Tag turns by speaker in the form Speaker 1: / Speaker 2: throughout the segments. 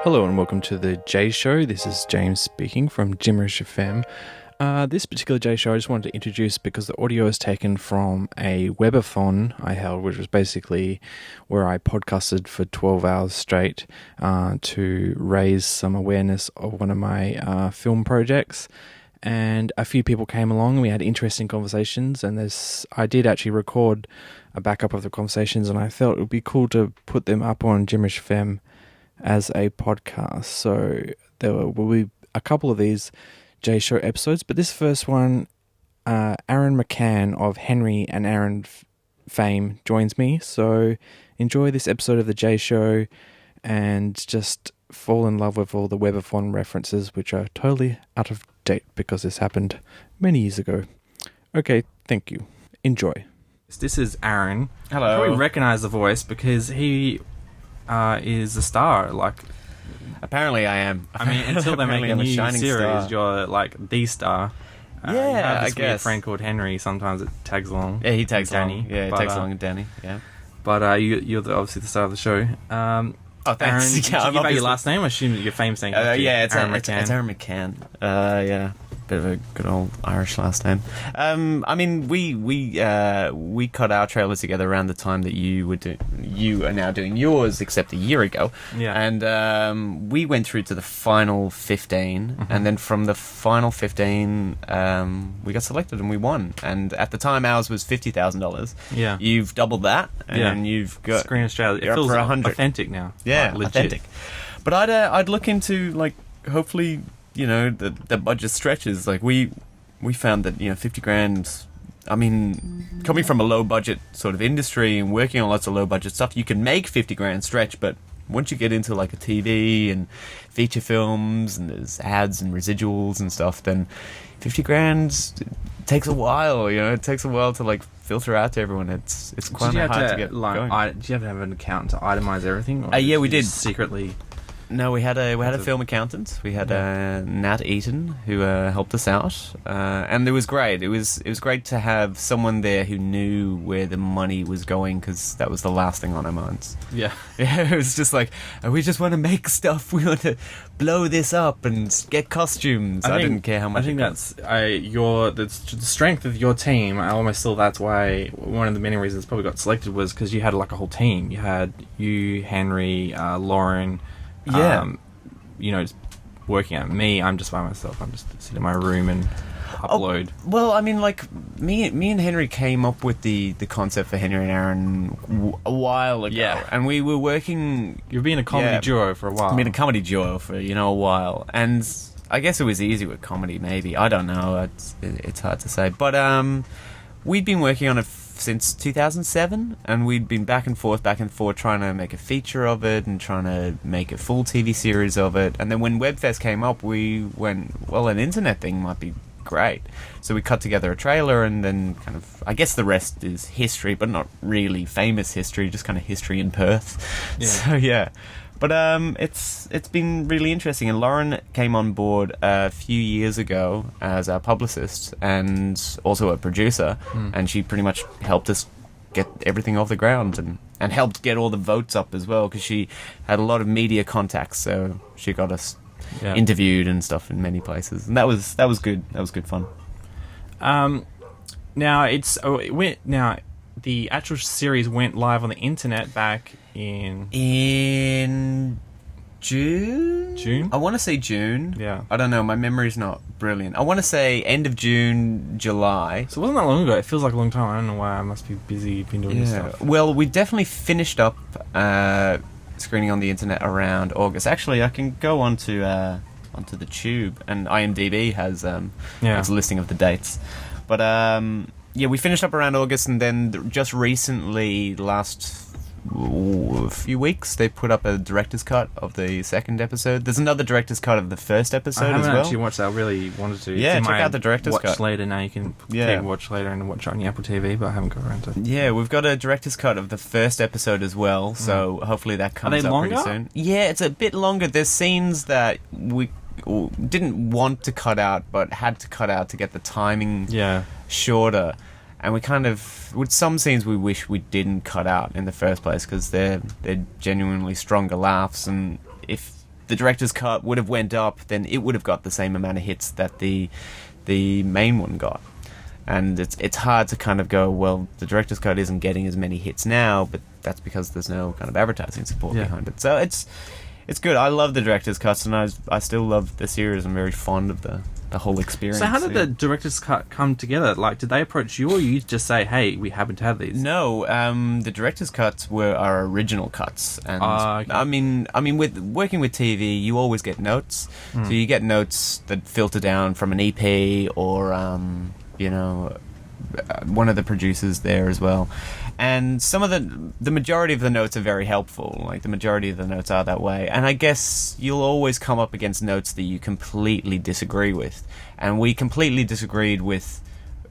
Speaker 1: Hello and welcome to the J Show. This is James speaking from Jimmerish FM. This particular J Show I just wanted to introduce because the audio is taken from a webathon I held, which was basically where I podcasted for 12 hours straight to raise some awareness of one of my film projects. And a few people came along and we had interesting conversations, and I did actually record a backup of the conversations, and I felt it would be cool to put them up on Jimmerish FM as a podcast. So there will be a couple of these J Show episodes, but this first one, Aaron McCann of Henry and Aaron fame joins me. So enjoy this episode of the J Show and just fall in love with all the webathon references, which are totally out of date because this happened many years ago. Okay, thank you. Enjoy. This is Aaron.
Speaker 2: Hello.
Speaker 1: You probably recognize the voice because he is a star. Like,
Speaker 2: apparently I am.
Speaker 1: I mean, until they make a new series, star. You're like the star.
Speaker 2: Yeah,
Speaker 1: you have this
Speaker 2: I guess.
Speaker 1: Weird friend called Henry. Sometimes it tags along.
Speaker 2: Yeah, he tags
Speaker 1: Danny.
Speaker 2: along. Yeah, he tags along with Danny. Yeah.
Speaker 1: But you're obviously the star of the show.
Speaker 2: Oh, thanks.
Speaker 1: Aaron, did you give out your last name? I assume your fame's saying.
Speaker 2: Yeah, it's
Speaker 1: Aaron
Speaker 2: McCann.
Speaker 1: McCann.
Speaker 2: It's Aaron McCann. Yeah. Bit of a good old Irish last name. I mean, we cut our trailer together around the time that you are now doing yours, except a year ago.
Speaker 1: Yeah.
Speaker 2: And we went through to the final 15, and then from the final 15, we got selected and we won. And at the time, ours was $50,000.
Speaker 1: Yeah.
Speaker 2: You've doubled that, and you've got
Speaker 1: Screen Australia.
Speaker 2: You're
Speaker 1: It feels
Speaker 2: up for 100.
Speaker 1: authentic now.
Speaker 2: Yeah,
Speaker 1: like, legit.
Speaker 2: authentic. But I'd look into, like, hopefully, you know, the budget stretches. Like, we found that, you know, 50 grand, I mean, coming from a low budget sort of industry and working on lots of low budget stuff, you can make 50 grand stretch, but once you get into like a TV and feature films and there's ads and residuals and stuff, then 50 grand takes a while, you know, it takes a while to like filter out to everyone. It's quite hard to get going.
Speaker 1: Did you have to have an accountant to itemize everything? Or
Speaker 2: Yeah, we did.
Speaker 1: Secretly.
Speaker 2: No, we had a film accountant. We had Nat Eaton who helped us out, and it was great. It was great to have someone there who knew where the money was going, because that was the last thing on our minds.
Speaker 1: Yeah,
Speaker 2: it was just like, we just want to make stuff. We want to blow this up and get costumes. I didn't care how much.
Speaker 1: I think that's the strength of your team. I almost thought that's why one of the many reasons probably got selected was because you had like a whole team. You had you, Henry, Lauren.
Speaker 2: Yeah.
Speaker 1: You know, just working at me. I'm just by myself. I'm just sitting in my room and upload.
Speaker 2: Well, I mean, like, me and Henry came up with the concept for Henry and Aaron a while ago.
Speaker 1: Yeah.
Speaker 2: And we were working...
Speaker 1: You've been a comedy duo for a while.
Speaker 2: I've been a comedy duo for, a while. And I guess it was easy with comedy, maybe. I don't know. It's hard to say. But we'd been working on it since 2007, and we'd been back and forth trying to make a feature of it and trying to make a full TV series of it. And then when Webfest came up, we went, well, an internet thing might be great. So we cut together a trailer, and then kind of, I guess the rest is history, but not really famous history, just kind of history in Perth. Yeah. So yeah. But it's been really interesting, and Lauren came on board a few years ago as our publicist and also a producer, and she pretty much helped us get everything off the ground and helped get all the votes up as well, because she had a lot of media contacts, so she got us interviewed and stuff in many places, and that was good. That was good fun.
Speaker 1: Now the actual series went live on the internet back in
Speaker 2: June? I want to say June.
Speaker 1: Yeah.
Speaker 2: I don't know. My memory's not brilliant. I want to say end of June, July.
Speaker 1: So it wasn't that long ago. It feels like a long time. I don't know why. I must be busy been doing this stuff.
Speaker 2: Well, we definitely finished up screening on the internet around August. Actually, I can go onto the Tube, and IMDb has a listing of the dates. But we finished up around August, and then just recently, last few weeks, they put up a director's cut of the second episode. There's another director's cut of the first episode as well. I haven't
Speaker 1: actually watched that. I really wanted to.
Speaker 2: Yeah, check out the director's cut.
Speaker 1: Watch later now. You can click watch later and watch it on your Apple TV, but I haven't got around to it.
Speaker 2: Yeah, we've got a director's cut of the first episode as well, so hopefully that comes up pretty soon. Yeah, it's a bit longer. There's scenes that we didn't want to cut out, but had to cut out to get the timing shorter. And we kind of, with some scenes we wish we didn't cut out in the first place, because they're genuinely stronger laughs, and if the director's cut would have went up, then it would have got the same amount of hits that the main one got. And it's hard to kind of go, well, the director's cut isn't getting as many hits now, but that's because there's no kind of advertising support behind it. So it's good. I love the director's cuts, and I still love the series. I'm very fond of the whole experience.
Speaker 1: So how did the director's cut come together? Like, did they approach you, or you just say, hey, we happen to have these?
Speaker 2: No, the director's cuts were our original cuts. And
Speaker 1: okay.
Speaker 2: I mean, with working with TV, you always get notes. So you get notes that filter down from an EP or one of the producers there as well. And some of the majority of the notes are very helpful. Like, the majority of the notes are that way. And I guess you'll always come up against notes that you completely disagree with. And we completely disagreed with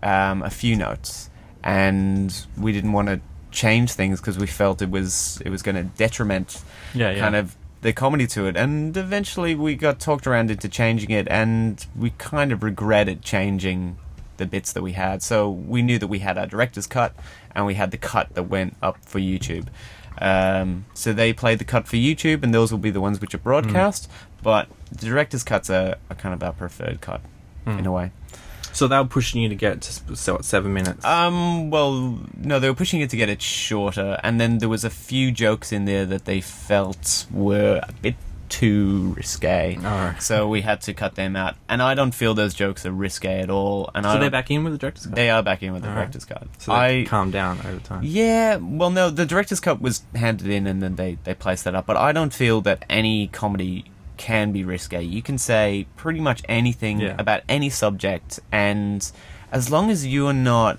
Speaker 2: a few notes. And we didn't want to change things because we felt it was going to detriment kind of the comedy to it. And eventually we got talked around into changing it, and we kind of regretted changing the bits that we had. So we knew that we had our director's cut, and we had the cut that went up for YouTube. So they played the cut for YouTube, and those will be the ones which are broadcast. But the director's cuts are kind of our preferred cut in a way.
Speaker 1: So they were pushing you to get to 7 minutes?
Speaker 2: Well, no, they were pushing it to get it shorter, and then there was a few jokes in there that they felt were a bit too risque. So we had to cut them out, and I don't feel those jokes are risque at all. And
Speaker 1: so they're back in with the director's cut?
Speaker 2: They are back in with the director's cut.
Speaker 1: So they calmed down over time?
Speaker 2: Yeah, well, no, the director's cut was handed in, and then they placed that up. But I don't feel that any comedy can be risque. You can say pretty much anything about any subject, and as long as you're not...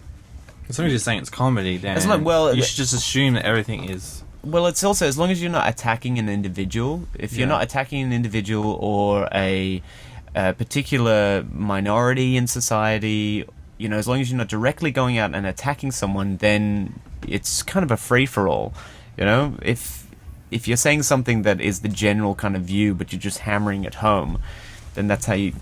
Speaker 1: As long as you're saying it's comedy, then you should just assume that everything is...
Speaker 2: Well, it's also, as long as you're not attacking an individual, if you're not attacking an individual or a particular minority in society, as long as you're not directly going out and attacking someone, then it's kind of a free-for-all. If you're saying something that is the general kind of view, but you're just hammering it home, then that's how you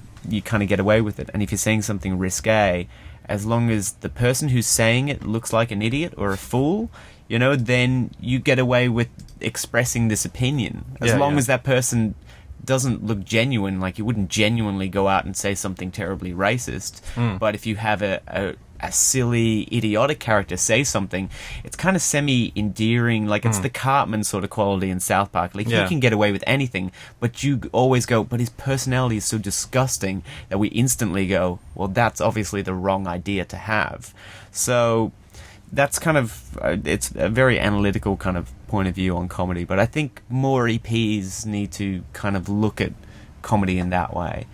Speaker 2: kind of get away with it. And if you're saying something risque, as long as the person who's saying it looks like an idiot or a fool, then you get away with expressing this opinion. As long as that person doesn't look genuine, like you wouldn't genuinely go out and say something terribly racist. But if you have a silly, idiotic character say something, it's kind of semi-endearing, like it's the Cartman sort of quality in South Park. Like, he can get away with anything, but you always go, but his personality is so disgusting that we instantly go, well, that's obviously the wrong idea to have. So... that's kind of it's a very analytical kind of point of view on comedy, but I think more EPs need to kind of look at comedy in that way.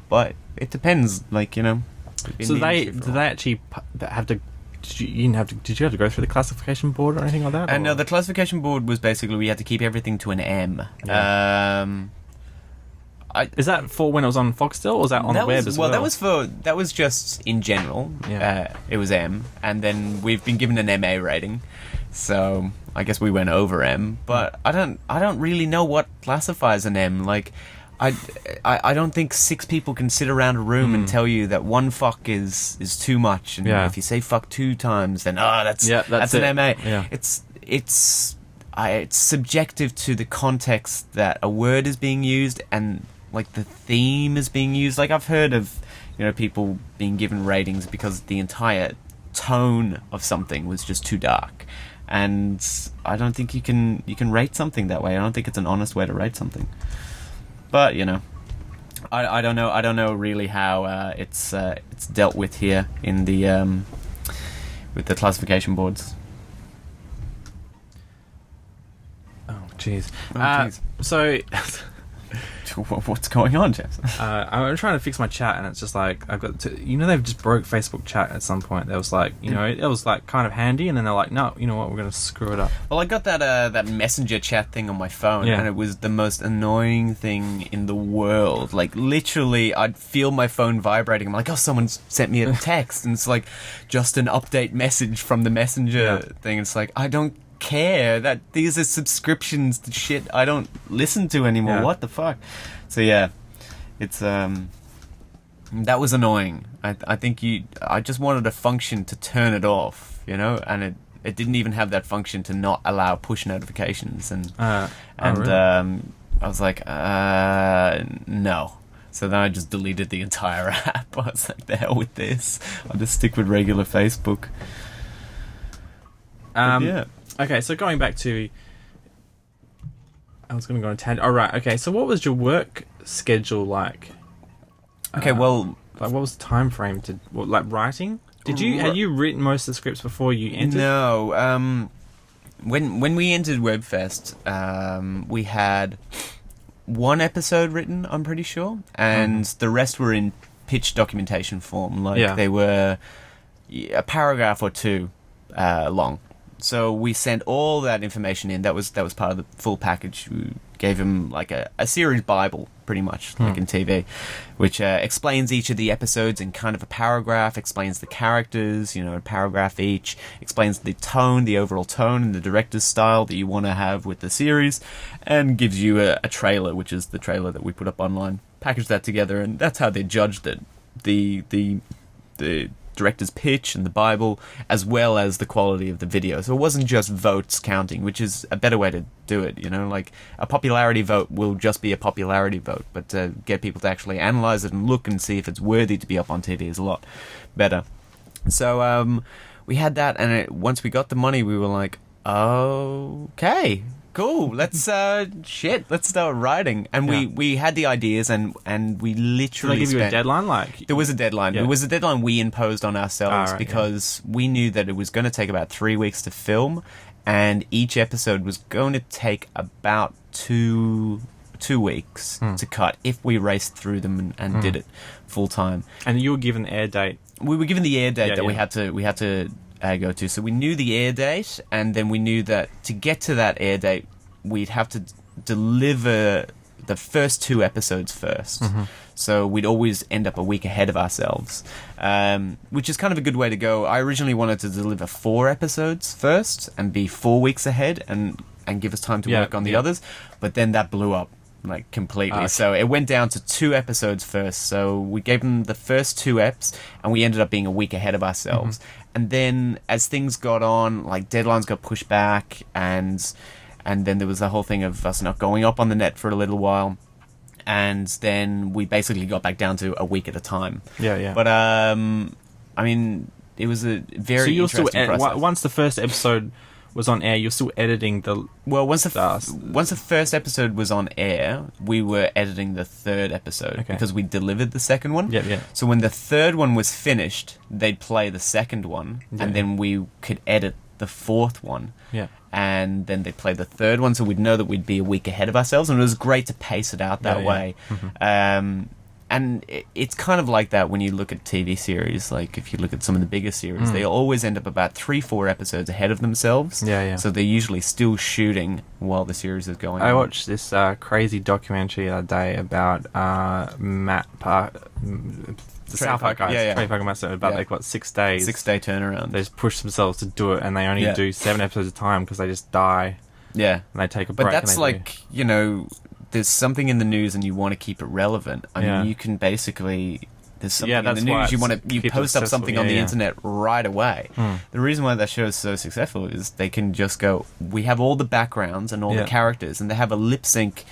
Speaker 2: But it depends,
Speaker 1: So did they actually have to? Did you have to go through the classification board or anything like that?
Speaker 2: And no, the classification board was basically we had to keep everything to an M.
Speaker 1: Is that for when it was on Foxtel, or was that on the web as well?
Speaker 2: Well, that was just in general. It was M, and then we've been given an MA rating, so I guess we went over M. But I don't really know what classifies an M. Like, I don't think 6 people can sit around a room and tell you that one fuck is too much, and if you say fuck 2 times, then that's an MA.
Speaker 1: Yeah.
Speaker 2: It's subjective to the context that a word is being used and like the theme is being used. Like, I've heard of people being given ratings because the entire tone of something was just too dark, and I don't think you can rate something that way. I don't think it's an honest way to rate something. But I don't know really how it's dealt with here in the with the classification boards.
Speaker 1: Jeez.
Speaker 2: So what's going on, Jeff?
Speaker 1: I'm trying to fix my chat, and it's just like I've got to, they've just broke Facebook chat at some point. They was like, it was like kind of handy, and then they're like, no, you know what, we're gonna screw it up.
Speaker 2: Well, I got that messenger chat thing on my phone, and it was the most annoying thing in the world. Like, literally, I'd feel my phone vibrating. I'm like, oh, someone's sent me a text, and it's like just an update message from the messenger thing. It's like, I don't care that these are subscriptions to shit I don't listen to anymore. What the fuck? So it's that was annoying. I think I just wanted a function to turn it off, and it didn't even have that function to not allow push notifications, and
Speaker 1: really?
Speaker 2: I was like, no. So then I just deleted the entire app. I was like, the hell with this. I'll just stick with regular Facebook. Yeah.
Speaker 1: Okay, so going back to... I was going to go on a tangent. Oh, right. Okay, so what was your work schedule like?
Speaker 2: Okay, well...
Speaker 1: Like, what was the time frame to... like, writing? Had you written most of the scripts before you entered?
Speaker 2: No. When we entered Webfest, we had one episode written, I'm pretty sure, and the rest were in pitch documentation form. Like, they were a paragraph or two long. So we sent all that information in. That was part of the full package. We gave him like a series Bible, pretty much, like in TV, which explains each of the episodes in kind of a paragraph, explains the characters, a paragraph each, explains the tone, the overall tone, and the director's style that you want to have with the series, and gives you a trailer, which is the trailer that we put up online. Package that together, and that's how they judged it. The director's pitch and the Bible, as well as the quality of the video. So it wasn't just votes counting, which is a better way to do it. Like a popularity vote will just be a popularity vote, but to get people to actually analyze it and look and see if it's worthy to be up on TV is a lot better. So we had that, and once we got the money, we were like, okay, cool, let's start writing. And we had the ideas, and we literally
Speaker 1: Did they give you a deadline?
Speaker 2: There was a deadline.
Speaker 1: Yeah.
Speaker 2: It was a deadline we imposed on ourselves because we knew that it was going to take about 3 weeks to film, and each episode was going to take about two weeks to cut if we raced through them and did it full time.
Speaker 1: And you were given the air date.
Speaker 2: We were given the air date that we had to go to. So we knew the air date, and then we knew that to get to that air date, we'd have to deliver the first 2 episodes first. So we'd always end up a week ahead of ourselves, which is kind of a good way to go. I originally wanted to deliver 4 episodes first and be 4 weeks ahead and give us time to work on the others, but then that blew up like completely. So it went down to 2 episodes first. So we gave them the first 2 eps, and we ended up being a week ahead of ourselves. And then as things got on, like deadlines got pushed back, and then there was the whole thing of us not going up on the net for a little while, and then we basically got back down to a week at a time. But I mean, it was a very interesting process.
Speaker 1: Once the first episode was on air, you're still editing the...
Speaker 2: Well, once the first episode was on air, we were editing the 3rd episode because we delivered the 2nd one. So when the 3rd one was finished, they'd play the 2nd one, and then we could edit the 4th one. And then they'd play the 3rd one, so we'd know that we'd be a week ahead of ourselves, and it was great to pace it out that way. And it's kind of like that when you look at TV series. Like, if you look at some of the bigger series, they always end up about 3-4 episodes ahead of themselves. So they're usually still shooting while the series is going on.
Speaker 1: I watched this crazy documentary the other day about Matt Park... The South Park guys, Trey Parker Master, about like, what, 6 days?
Speaker 2: 6-day turnaround.
Speaker 1: They just push themselves to do it, and they only do 7 episodes at a time because they just die. And they take a break.
Speaker 2: But that's like, there's something in the news and you want to keep it relevant. I mean, you can basically... There's something in the news, you post up something on the internet right away. The reason why that show is so successful is they can just go, we have all the backgrounds and all the characters, and they have a lip sync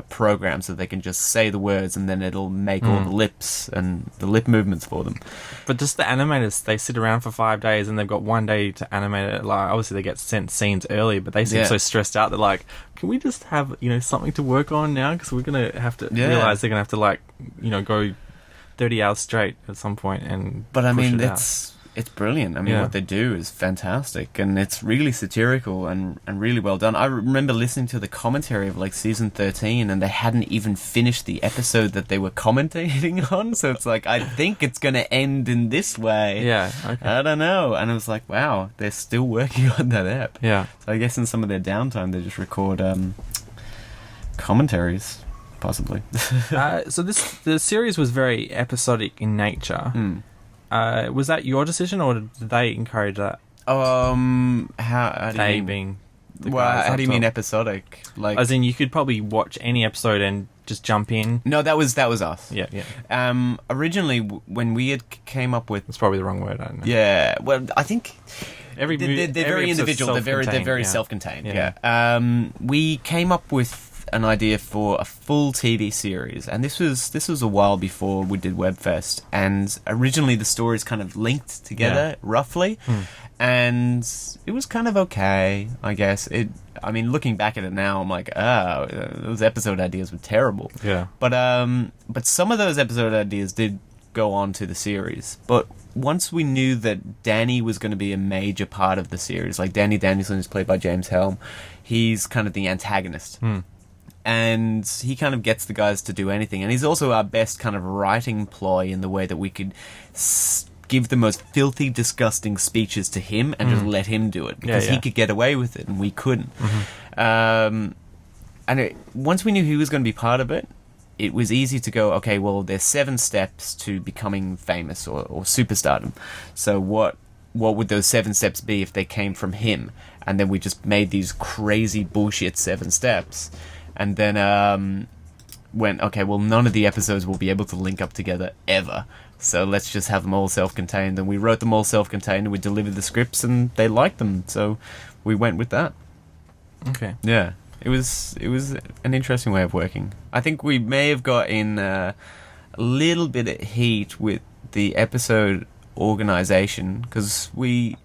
Speaker 2: program so they can just say the words, and then it'll make all the lips and the lip movements for them.
Speaker 1: But just the animators, they sit around for 5 days and they've got 1 day to animate it. Like, obviously they get sent scenes early, but they seem so stressed out. They're like, can we just have something to work on now, because we're gonna have to realize they're gonna have to go 30 hours straight at some point. But I mean,
Speaker 2: it's brilliant. I mean, what they do is fantastic, and it's really satirical and really well done. I remember listening to the commentary of like season 13, and they hadn't even finished the episode that they were commentating on. So it's like, I think it's going to end in this way. I don't know. And it was like, wow, they're still working on that ep. So I guess in some of their downtime, they just record commentaries, possibly.
Speaker 1: So the series was very episodic in nature. Was that your decision, or did they encourage that?
Speaker 2: How do you mean? How do you mean episodic? Like,
Speaker 1: as in, you could probably watch any episode and just jump in.
Speaker 2: No, that was us.
Speaker 1: Yeah.
Speaker 2: Originally, when we had came up with...
Speaker 1: That's probably the wrong word, I don't know.
Speaker 2: Yeah, well, I think
Speaker 1: Every movie,
Speaker 2: they're very individual. They're very self-contained. Yeah. We came up with an idea for a full TV series, and this was a while before we did Webfest. And originally, the stories kind of linked together roughly, and it was kind of okay, I guess. I mean, looking back at it now, I'm like, those episode ideas were terrible.
Speaker 1: Yeah.
Speaker 2: But some of those episode ideas did go on to the series. But once we knew that Danny was going to be a major part of the series, like Danny Danielson, who's played by James Helm, he's kind of the antagonist. And he kind of gets the guys to do anything. And he's also our best kind of writing ploy in the way that we could give the most filthy, disgusting speeches to him and just let him do it. Because he could get away with it and we couldn't. Once we knew he was going to be part of it, it was easy to go, okay, well, there's 7 steps to becoming famous or superstardom. So what would those 7 steps be if they came from him? And then we just made these crazy bullshit 7 steps. And then went, okay, well, none of the episodes will be able to link up together ever. So let's just have them all self-contained. And we wrote them all self-contained, and we delivered the scripts, and they liked them. So we went with that.
Speaker 1: Okay.
Speaker 2: Yeah. It was an interesting way of working. I think we may have got in a little bit of heat with the episode organization, because we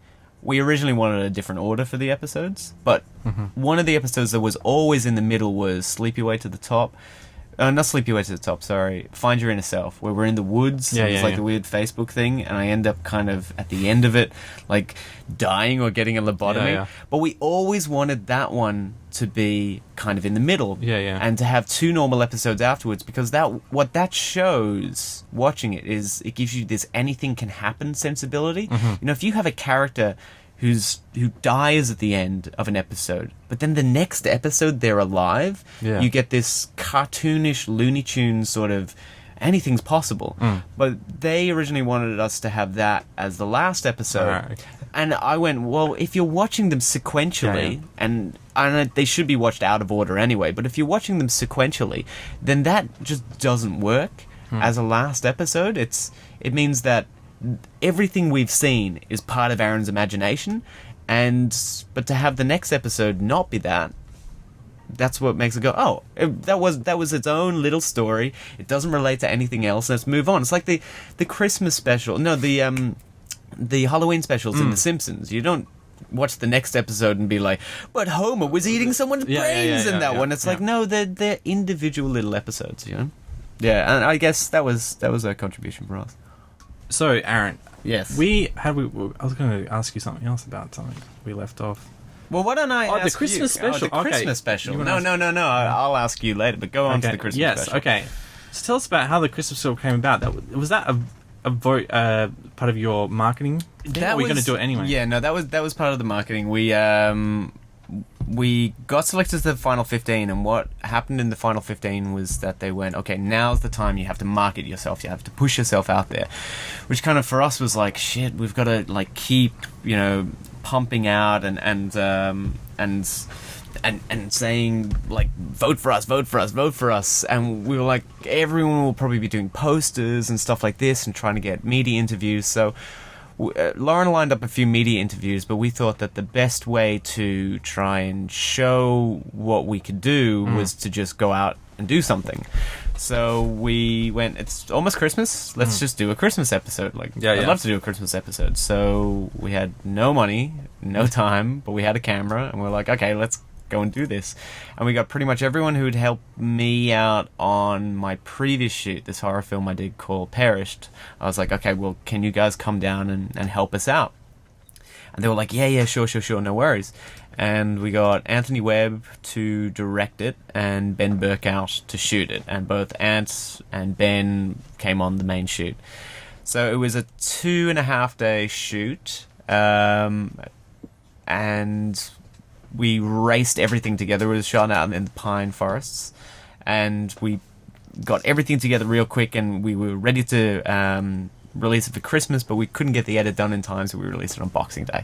Speaker 2: originally wanted a different order for the episodes, but one of the episodes that was always in the middle was Sleep Your Way to the Top. Not Sleep Your Way to the Top, sorry. Find Your Inner Self, where we're in the woods. It's like the weird Facebook thing, and I end up kind of, at the end of it, like, dying or getting a lobotomy. But we always wanted that one to be kind of in the middle. And to have 2 normal episodes afterwards, because what that shows, watching it, is it gives you this anything can happen sensibility. You know, if you have a character who dies at the end of an episode, but then the next episode they're alive, you get this cartoonish Looney Tunes sort of anything's possible. But they originally wanted us to have that as the last episode. And I went, well, if you're watching them sequentially, and they should be watched out of order anyway, but if you're watching them sequentially, then that just doesn't work as a last episode. It means that everything we've seen is part of Aaron's imagination, but to have the next episode not be that's what makes it go, that was its own little story. It doesn't relate to anything else. Let's move on. It's like the Christmas special. No, the Halloween specials in The Simpsons. You don't watch the next episode and be like, but Homer was eating someone's brains in that one. It's like, no, they're individual little episodes, you know? Yeah, and I guess that was a contribution for us.
Speaker 1: So, Aaron.
Speaker 2: Yes.
Speaker 1: I was going to ask you something else about something we left off.
Speaker 2: Well, why don't I ask
Speaker 1: the Christmas
Speaker 2: you?
Speaker 1: special.
Speaker 2: The Christmas special. No. I'll ask you later, but go on to the Christmas special.
Speaker 1: Yes, okay. So tell us about how the Christmas special came about. Was that a part of your marketing thing, or were you going to do it anyway?
Speaker 2: Yeah, no, that was part of the marketing. We got selected to the final 15, and what happened in the final 15 was that they went, okay, now's the time you have to market yourself, you have to push yourself out there, which kind of for us was like, shit, we've got to like keep, you know, pumping out and saying like, vote for us, and we were like, everyone will probably be doing posters and stuff like this and trying to get media interviews. So Lauren lined up a few media interviews, but we thought that the best way to try and show what we could do was to just go out and do something. So we went, it's almost Christmas, let's just do a Christmas episode. I'd love to do a Christmas episode. So we had no money, no time, but we had a camera, and we're like, okay, let's go and do this. And we got pretty much everyone who'd helped me out on my previous shoot, this horror film I did called Perished. I was like, okay, well, can you guys come down and help us out? And they were like, yeah, sure, no worries. And we got Anthony Webb to direct it and Ben Burkout to shoot it. And both Ant and Ben came on the main shoot. So it was a 2.5-day shoot. And we raced everything together. It was shot out in the pine forests, and we got everything together real quick, and we were ready to release it for Christmas, but we couldn't get the edit done in time, so we released it on Boxing Day.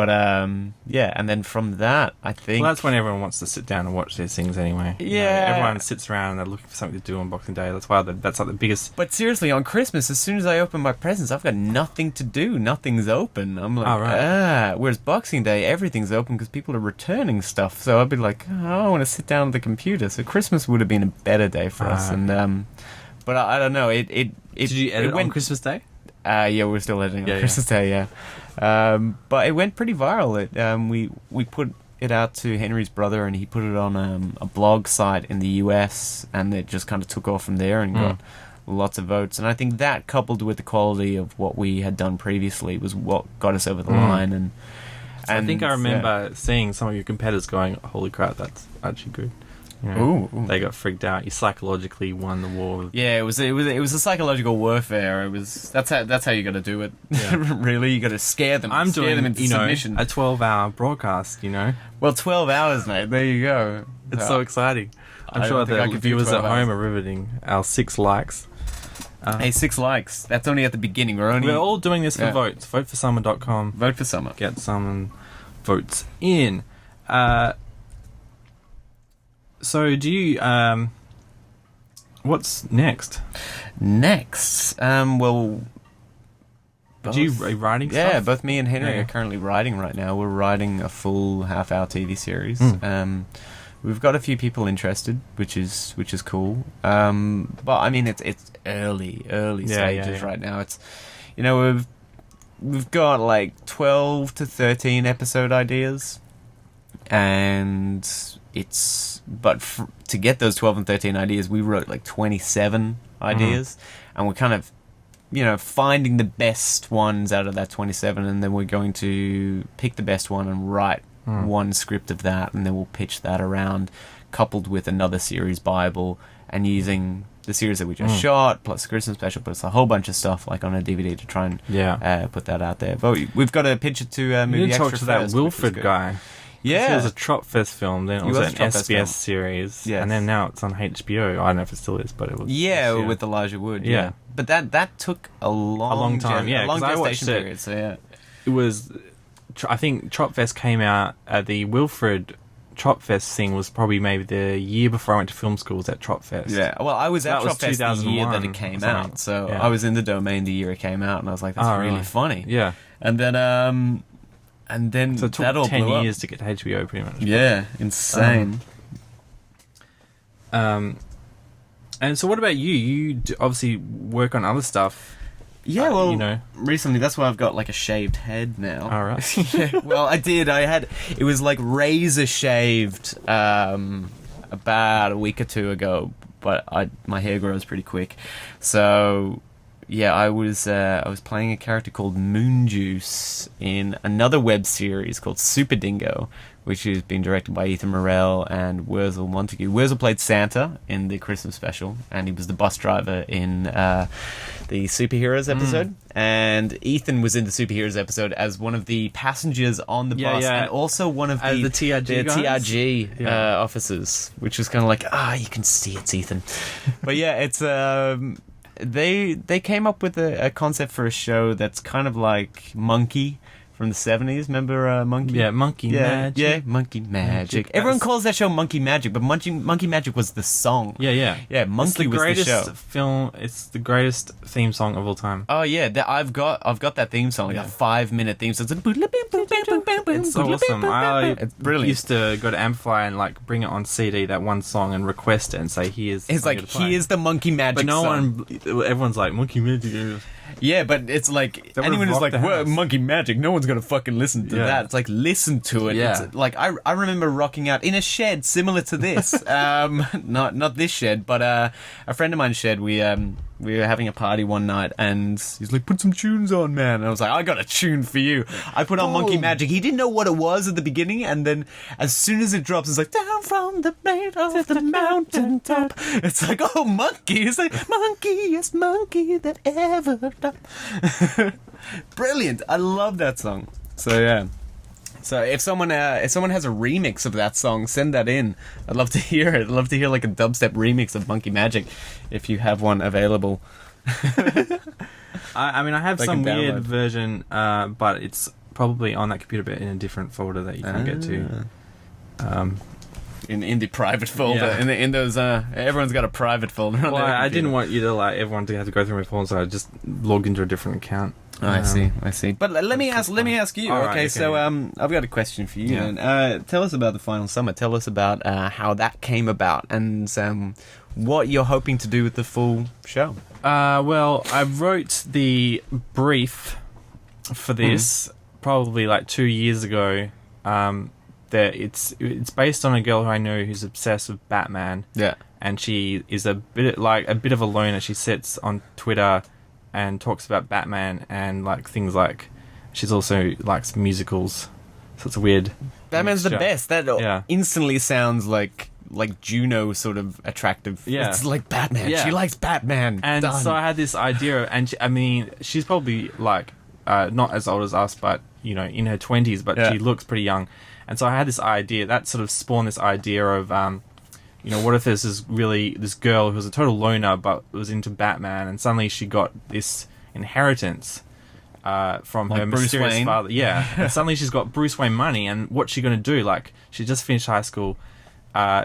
Speaker 2: But yeah, and then from that, I think
Speaker 1: Well, that's when everyone wants to sit down and watch these things anyway.
Speaker 2: Yeah.
Speaker 1: Everyone sits around and they're looking for something to do on Boxing Day. That's why that's like the biggest.
Speaker 2: But seriously, on Christmas, as soon as I open my presents, I've got nothing to do. Nothing's open. I'm like,
Speaker 1: Oh, right.
Speaker 2: Whereas Boxing Day, everything's open because people are returning stuff. So I'd be like, I want to sit down at the computer. So Christmas would have been a better day for us. And but I don't know. Did
Speaker 1: you edit on Christmas Day?
Speaker 2: Yeah, we're still editing on Christmas Day. Yeah, but it went pretty viral. We put it out to Henry's brother, and he put it on a blog site in the US, and it just kind of took off from there and got lots of votes. And I think that, coupled with the quality of what we had done previously, was what got us over the line. And
Speaker 1: I think I remember seeing some of your competitors going, "Holy crap, that's actually good." You know,
Speaker 2: Ooh.
Speaker 1: They got freaked out. You psychologically won the war.
Speaker 2: Yeah, it was a psychological warfare. That's how you got to do it.
Speaker 1: Yeah.
Speaker 2: Really, you got to scare them.
Speaker 1: I'm
Speaker 2: scare
Speaker 1: doing
Speaker 2: them into submission.
Speaker 1: a 12-hour broadcast.
Speaker 2: Well, 12 hours, mate. There you go.
Speaker 1: It's so exciting. I'm
Speaker 2: I
Speaker 1: sure
Speaker 2: don't think I
Speaker 1: the
Speaker 2: could do
Speaker 1: viewers at
Speaker 2: 12 hours.
Speaker 1: home are riveting our 6 likes.
Speaker 2: Hey, 6 likes. That's only at the beginning.
Speaker 1: We're all doing this for
Speaker 2: Yeah.
Speaker 1: votes. Voteforsummer.com.
Speaker 2: Vote for summer.
Speaker 1: Get some votes in. So do you what's next?
Speaker 2: Next, well,
Speaker 1: Are you writing
Speaker 2: yeah,
Speaker 1: stuff?
Speaker 2: both me and Henry
Speaker 1: Yeah.
Speaker 2: are currently writing right now. We're writing a full half-hour TV series. We've got a few people interested, which is cool. But I mean, it's early stages right now. It's we've got like 12 to 13 episode ideas, and to get those 12 and 13 ideas, we wrote like 27 ideas, and we're kind of finding the best ones out of that 27, and then we're going to pick the best one and write one script of that, and then we'll pitch that around, coupled with another series Bible, and using the series that we just shot, plus Christmas special, plus a whole bunch of stuff like on a DVD to try and put that out there. But we've got to pitch it to Movie
Speaker 1: you didn't
Speaker 2: Extra
Speaker 1: talk to that
Speaker 2: first,
Speaker 1: Wilfred guy.
Speaker 2: Yeah.
Speaker 1: It was a Tropfest film, then it was an SBS series,
Speaker 2: Yes.
Speaker 1: and then now it's on HBO. I don't know if it still is, but it was.
Speaker 2: Yeah, with Elijah Wood.
Speaker 1: Yeah.
Speaker 2: But that took a long
Speaker 1: time, yeah,
Speaker 2: a long
Speaker 1: 'cause I watched
Speaker 2: gestation
Speaker 1: it.
Speaker 2: period. So yeah,
Speaker 1: It was. I think Tropfest came out at the Wilfred Tropfest thing was probably maybe the year before I went to film school. Was at Tropfest.
Speaker 2: yeah. Well, I was at
Speaker 1: That was
Speaker 2: Tropfest the year that
Speaker 1: 2001
Speaker 2: it came
Speaker 1: or something.
Speaker 2: out, so
Speaker 1: Yeah.
Speaker 2: I was in the domain the year it came out, and I was like, "That's really
Speaker 1: really?
Speaker 2: funny."
Speaker 1: Yeah.
Speaker 2: And then
Speaker 1: So it
Speaker 2: that all
Speaker 1: took 10
Speaker 2: blew
Speaker 1: years
Speaker 2: up.
Speaker 1: to get to HBO, pretty much.
Speaker 2: Yeah, insane.
Speaker 1: And so, what about you? You obviously work on other stuff.
Speaker 2: Yeah, well,
Speaker 1: you know.
Speaker 2: recently that's why I've got like a shaved head now.
Speaker 1: All right.
Speaker 2: Yeah, well, it was like razor shaved about a week or two ago, but my hair grows pretty quick. So yeah, I was playing a character called Moon Juice in another web series called Super Dingo, which has been directed by Ethan Morel and Wurzel Montague. Wurzel played Santa in the Christmas special, and he was the bus driver in the Superheroes episode. And Ethan was in the Superheroes episode as one of the passengers on the bus, and also one of the
Speaker 1: TRG guys?
Speaker 2: TRG officers, which was kind of like, you can see it's Ethan. But yeah, it's they came up with a concept for a show that's kind of like Monkey from the 70s. Remember Monkey?
Speaker 1: Yeah, Monkey Magic.
Speaker 2: Yeah, Monkey Magic. Everyone calls that show Monkey Magic, but Monkey Magic was the song.
Speaker 1: Yeah.
Speaker 2: Yeah, Monkey was the show.
Speaker 1: Film. It's the greatest theme song of all time.
Speaker 2: Oh yeah, I've got that theme song, like a 5-minute theme song.
Speaker 1: It's so awesome.
Speaker 2: It's brilliant.
Speaker 1: Used to go to Amplify and like bring it on CD, that one song, and request it and say, "Here's."
Speaker 2: It's like, here's the Monkey Magic
Speaker 1: But no
Speaker 2: song.
Speaker 1: everyone's like Monkey Magic.
Speaker 2: Yeah, but it's like,
Speaker 1: That
Speaker 2: anyone
Speaker 1: would've
Speaker 2: who's like,
Speaker 1: rocked the
Speaker 2: "Well,
Speaker 1: house."
Speaker 2: Monkey Magic, no one's gonna fucking listen to
Speaker 1: Yeah.
Speaker 2: that. It's like, listen to it.
Speaker 1: Yeah.
Speaker 2: It's like, I remember rocking out in a shed similar to this. Not this shed, but a friend of mine's shed. We were having a party one night, and he's like, "Put some tunes on, man." And I was like, "I got a tune for you." I put on Monkey Magic. He didn't know what it was at the beginning, and then as soon as it drops, it's like, "Down from the blade of the mountain top." It's like, oh, monkey. It's like, monkeyest monkey that ever lived. Brilliant. I love that song. So yeah. So if someone has a remix of that song, send that in. I'd love to hear it. I'd love to hear like a dubstep remix of Monkey Magic, if you have one available.
Speaker 1: I mean, I have
Speaker 2: They
Speaker 1: some
Speaker 2: can
Speaker 1: weird
Speaker 2: download.
Speaker 1: version, but it's probably on that computer, but in a different folder that you can't get to.
Speaker 2: In the private folder,
Speaker 1: Yeah.
Speaker 2: in those, everyone's got a private folder. On
Speaker 1: Well,
Speaker 2: their
Speaker 1: I didn't
Speaker 2: computer.
Speaker 1: want you to everyone to have to go through my phone, so I just logged into a different account.
Speaker 2: Oh, I see. But let me ask you.
Speaker 1: All right,
Speaker 2: okay, so I've got a question for you.
Speaker 1: Yeah.
Speaker 2: Then. Tell us about the final summer. Tell us about how that came about and what you're hoping to do with the full show.
Speaker 1: Well, I wrote the brief for this probably 2 years ago. That it's based on a girl who I know who's obsessed with Batman.
Speaker 2: Yeah.
Speaker 1: And she is a bit of a loner. She sits on Twitter and talks about Batman and things she's also likes musicals. So it's a weird.
Speaker 2: Batman's the
Speaker 1: mixture.
Speaker 2: best. That instantly sounds like Juno sort of attractive.
Speaker 1: Yeah.
Speaker 2: It's like Batman.
Speaker 1: Yeah.
Speaker 2: She likes Batman.
Speaker 1: And
Speaker 2: Done.
Speaker 1: so I had this idea, and she's probably not as old as us, but in her 20s, but she looks pretty young. And so I had this idea that sort of spawned this idea of, what if there's this girl who was a total loner but was into Batman, and suddenly she got this inheritance from her
Speaker 2: Bruce
Speaker 1: mysterious
Speaker 2: Wayne.
Speaker 1: father. Yeah, and suddenly she's got Bruce Wayne money, and what's she going to do? She just finished high school.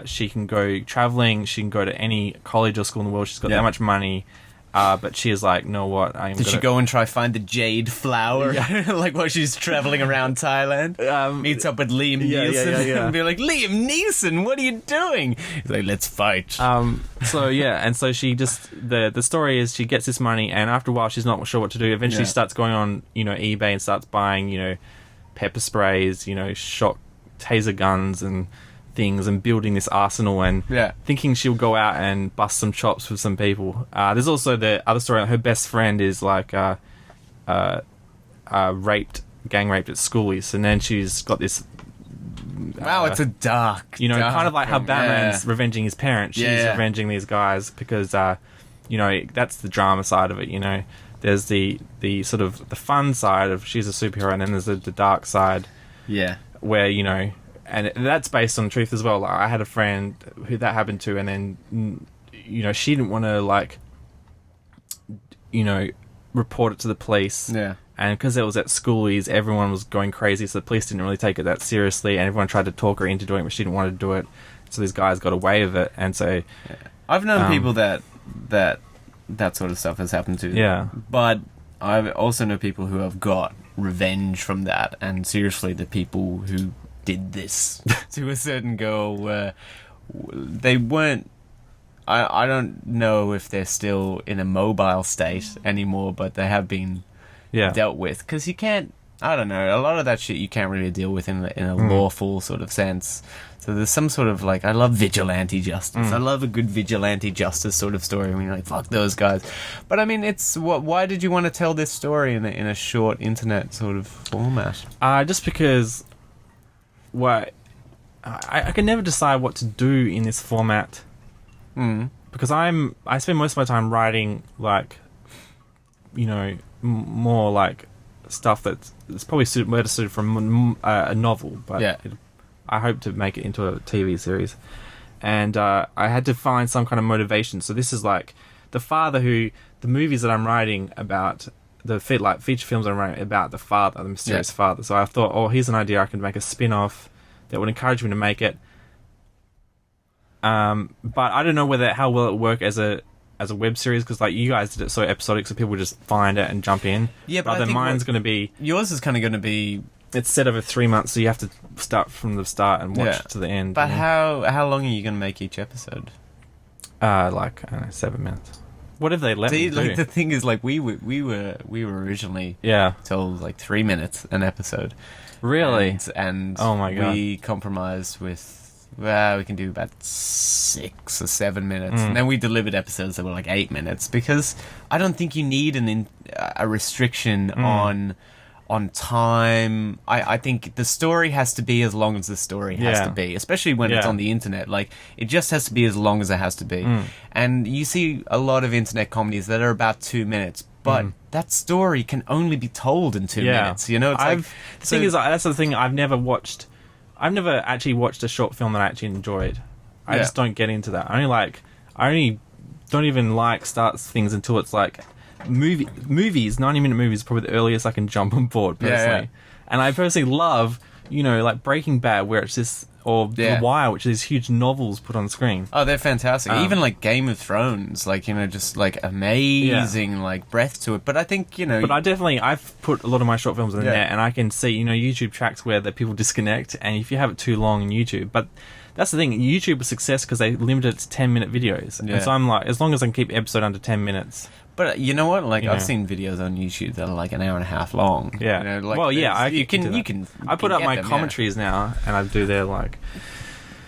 Speaker 1: She can go traveling. She can go to any college or school in the world. She's got that much money. But she is know what?
Speaker 2: Did she go and try find the jade flower? Yeah. While she's traveling around Thailand? Meets up with Liam Neeson and be like, Liam Neeson, what are you doing? He's like, let's fight.
Speaker 1: And so she just the story is she gets this money, and after a while she's not sure what to do. Eventually she starts going on eBay and starts buying pepper sprays, shot taser guns and things, and building this arsenal, and thinking she'll go out and bust some chops with some people. There's also the other story. Her best friend is gang raped at schoolies, and then she's got this.
Speaker 2: Wow, it's a dark,
Speaker 1: kind of like how Batman's revenging his parents. She's revenging these guys because, that's the drama side of it. There's the sort of the fun side of she's a superhero, and then there's the dark side.
Speaker 2: Yeah,
Speaker 1: where and that's based on truth as well. I had a friend who that happened to, and then she didn't want to report it to the police.
Speaker 2: Yeah.
Speaker 1: And because it was at schoolies, everyone was going crazy, so the police didn't really take it that seriously, and everyone tried to talk her into doing it, but she didn't want to do it. So these guys got away with it, and so
Speaker 2: I've known people that sort of stuff has happened to.
Speaker 1: Yeah.
Speaker 2: But I also know people who have got revenge from that, and seriously, the people who did this to a certain girl they weren't. I don't know if they're still in a mobile state anymore, but they have been dealt with, because you can't. I don't know. A lot of that shit you can't really deal with in a lawful sort of sense. So there's some sort of I love vigilante justice. I love a good vigilante justice sort of story when you're fuck those guys. But I mean, it's why did you want to tell this story in a short internet sort of format?
Speaker 1: Just because. I can never decide what to do in this format. Because I spend most of my time writing more stuff that's probably better suited from a novel, but I hope to make it into a TV series. And I had to find some kind of motivation. So this is the father the movies that I'm writing about, the feature films I'm writing about the father, the mysterious father. So I thought, here's an idea. I can make a spin-off that would encourage me to make it. But I don't know how well it would work as a web series, because you guys did it so episodic, so people would just find it and jump in.
Speaker 2: Yeah, but I think
Speaker 1: mine's going to be...
Speaker 2: Yours is kind of going to be...
Speaker 1: It's set over 3 months, so you have to start from the start and watch it to the end.
Speaker 2: But how long are you going to make each episode?
Speaker 1: I don't know, 7 minutes. What have they let me do?
Speaker 2: The thing is, we were originally told 3 minutes an episode.
Speaker 1: Really?
Speaker 2: And
Speaker 1: oh my God.
Speaker 2: We compromised with, we can do about 6 or 7 minutes. And then we delivered episodes that were 8 minutes, because I don't think you need a restriction on time. I think the story has to be as long as the story has to be, especially when it's on the internet. It just has to be as long as it has to be. And you see a lot of internet comedies that are about 2 minutes, but that story can only be told in 2 minutes. The
Speaker 1: thing is, that's the thing. I've never actually watched a short film that I actually enjoyed. I just don't get into that. I only don't even start things until it's movies. 90-minute movies is probably the earliest I can jump on board personally. And I personally love, like Breaking Bad, where it's just, or The Wire, which is huge novels put on screen.
Speaker 2: Oh, they're fantastic. Even like Game of Thrones, like, just like amazing, like breadth to it. But I think,
Speaker 1: But I've put a lot of my short films on the net, and I can see, YouTube tracks where the people disconnect, and if you have it too long in YouTube, but that's the thing, YouTube was success because they limited it to 10-minute videos. And so I'm like, as long as I can keep episode under 10 minutes.
Speaker 2: But you know what? Like, I've seen videos on YouTube that are like an hour and a half long.
Speaker 1: Yeah.
Speaker 2: Like,
Speaker 1: I put up my commentaries now, and I do their like.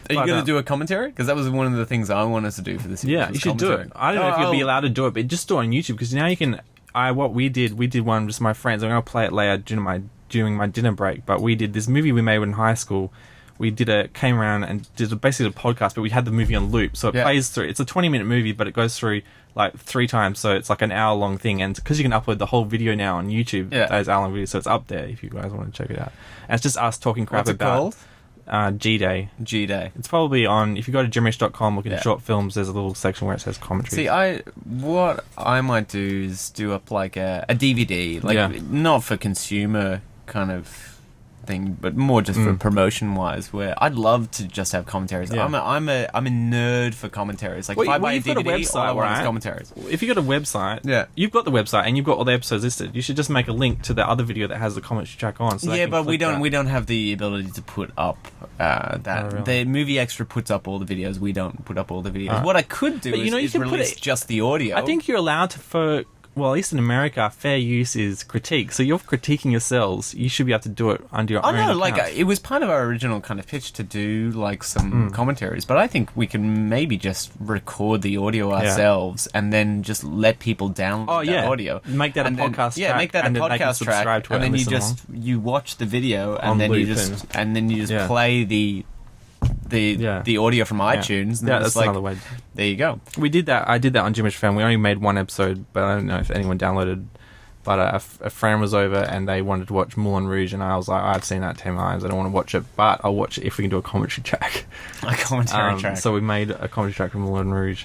Speaker 2: Are you going to do a commentary? Because that was one of the things I wanted to do for this.
Speaker 1: Yeah, you should do it. I don't know if you'll be allowed to do it, but just do it on YouTube because now you can. What we did one just my friends. I'm going to play it later during my dinner break. But we did this movie we made in high school. We came around and did basically a podcast, but we had the movie on loop, so it plays through. It's a 20-minute movie, but it goes through like 3 times, so it's like an hour-long thing. And because you can upload the whole video now on YouTube, those hour-long videos, so it's up there if you guys want to check it out. And it's just us talking crap about G-Day.
Speaker 2: G-Day.
Speaker 1: It's probably on. If you go to jimmerish.com, look at short films. There's a little section where it says commentary.
Speaker 2: See, what I might do is do up like a DVD, like not for consumer kind of thing, but more just for promotion wise, where I'd love to just have commentaries. I'm a nerd for commentaries. Like, if I buy a DVD, all I want is commentaries.
Speaker 1: If you got a website, you've got the website and you've got all the episodes listed. You should just make a link to the other video that has the commentary track on. So
Speaker 2: but we don't have the ability to put up that. The Movie Extra puts up all the videos. We don't put up all the videos. What I could do is release just the audio.
Speaker 1: I think you're allowed to well, at least in America, fair use is critique. So you're critiquing yourselves. You should be able to do it under your own account.
Speaker 2: Like, it was part of our original kind of pitch to do, like, some commentaries. But I think we can maybe just record the audio ourselves and then just let people download that audio.
Speaker 1: Make that a podcast track.
Speaker 2: Yeah, make that a podcast track. And then you watch the video and then you just play the audio from iTunes. And
Speaker 1: that's another way.
Speaker 2: There you go.
Speaker 1: We did that. I did that on Jimmerish FM. We only made one episode, but I don't know if anyone downloaded. But a friend was over and they wanted to watch Moulin Rouge, and I was like, I've seen that 10 times. I don't want to watch it, but I'll watch it if we can do a commentary track.
Speaker 2: A commentary track.
Speaker 1: So we made a commentary track from Moulin Rouge.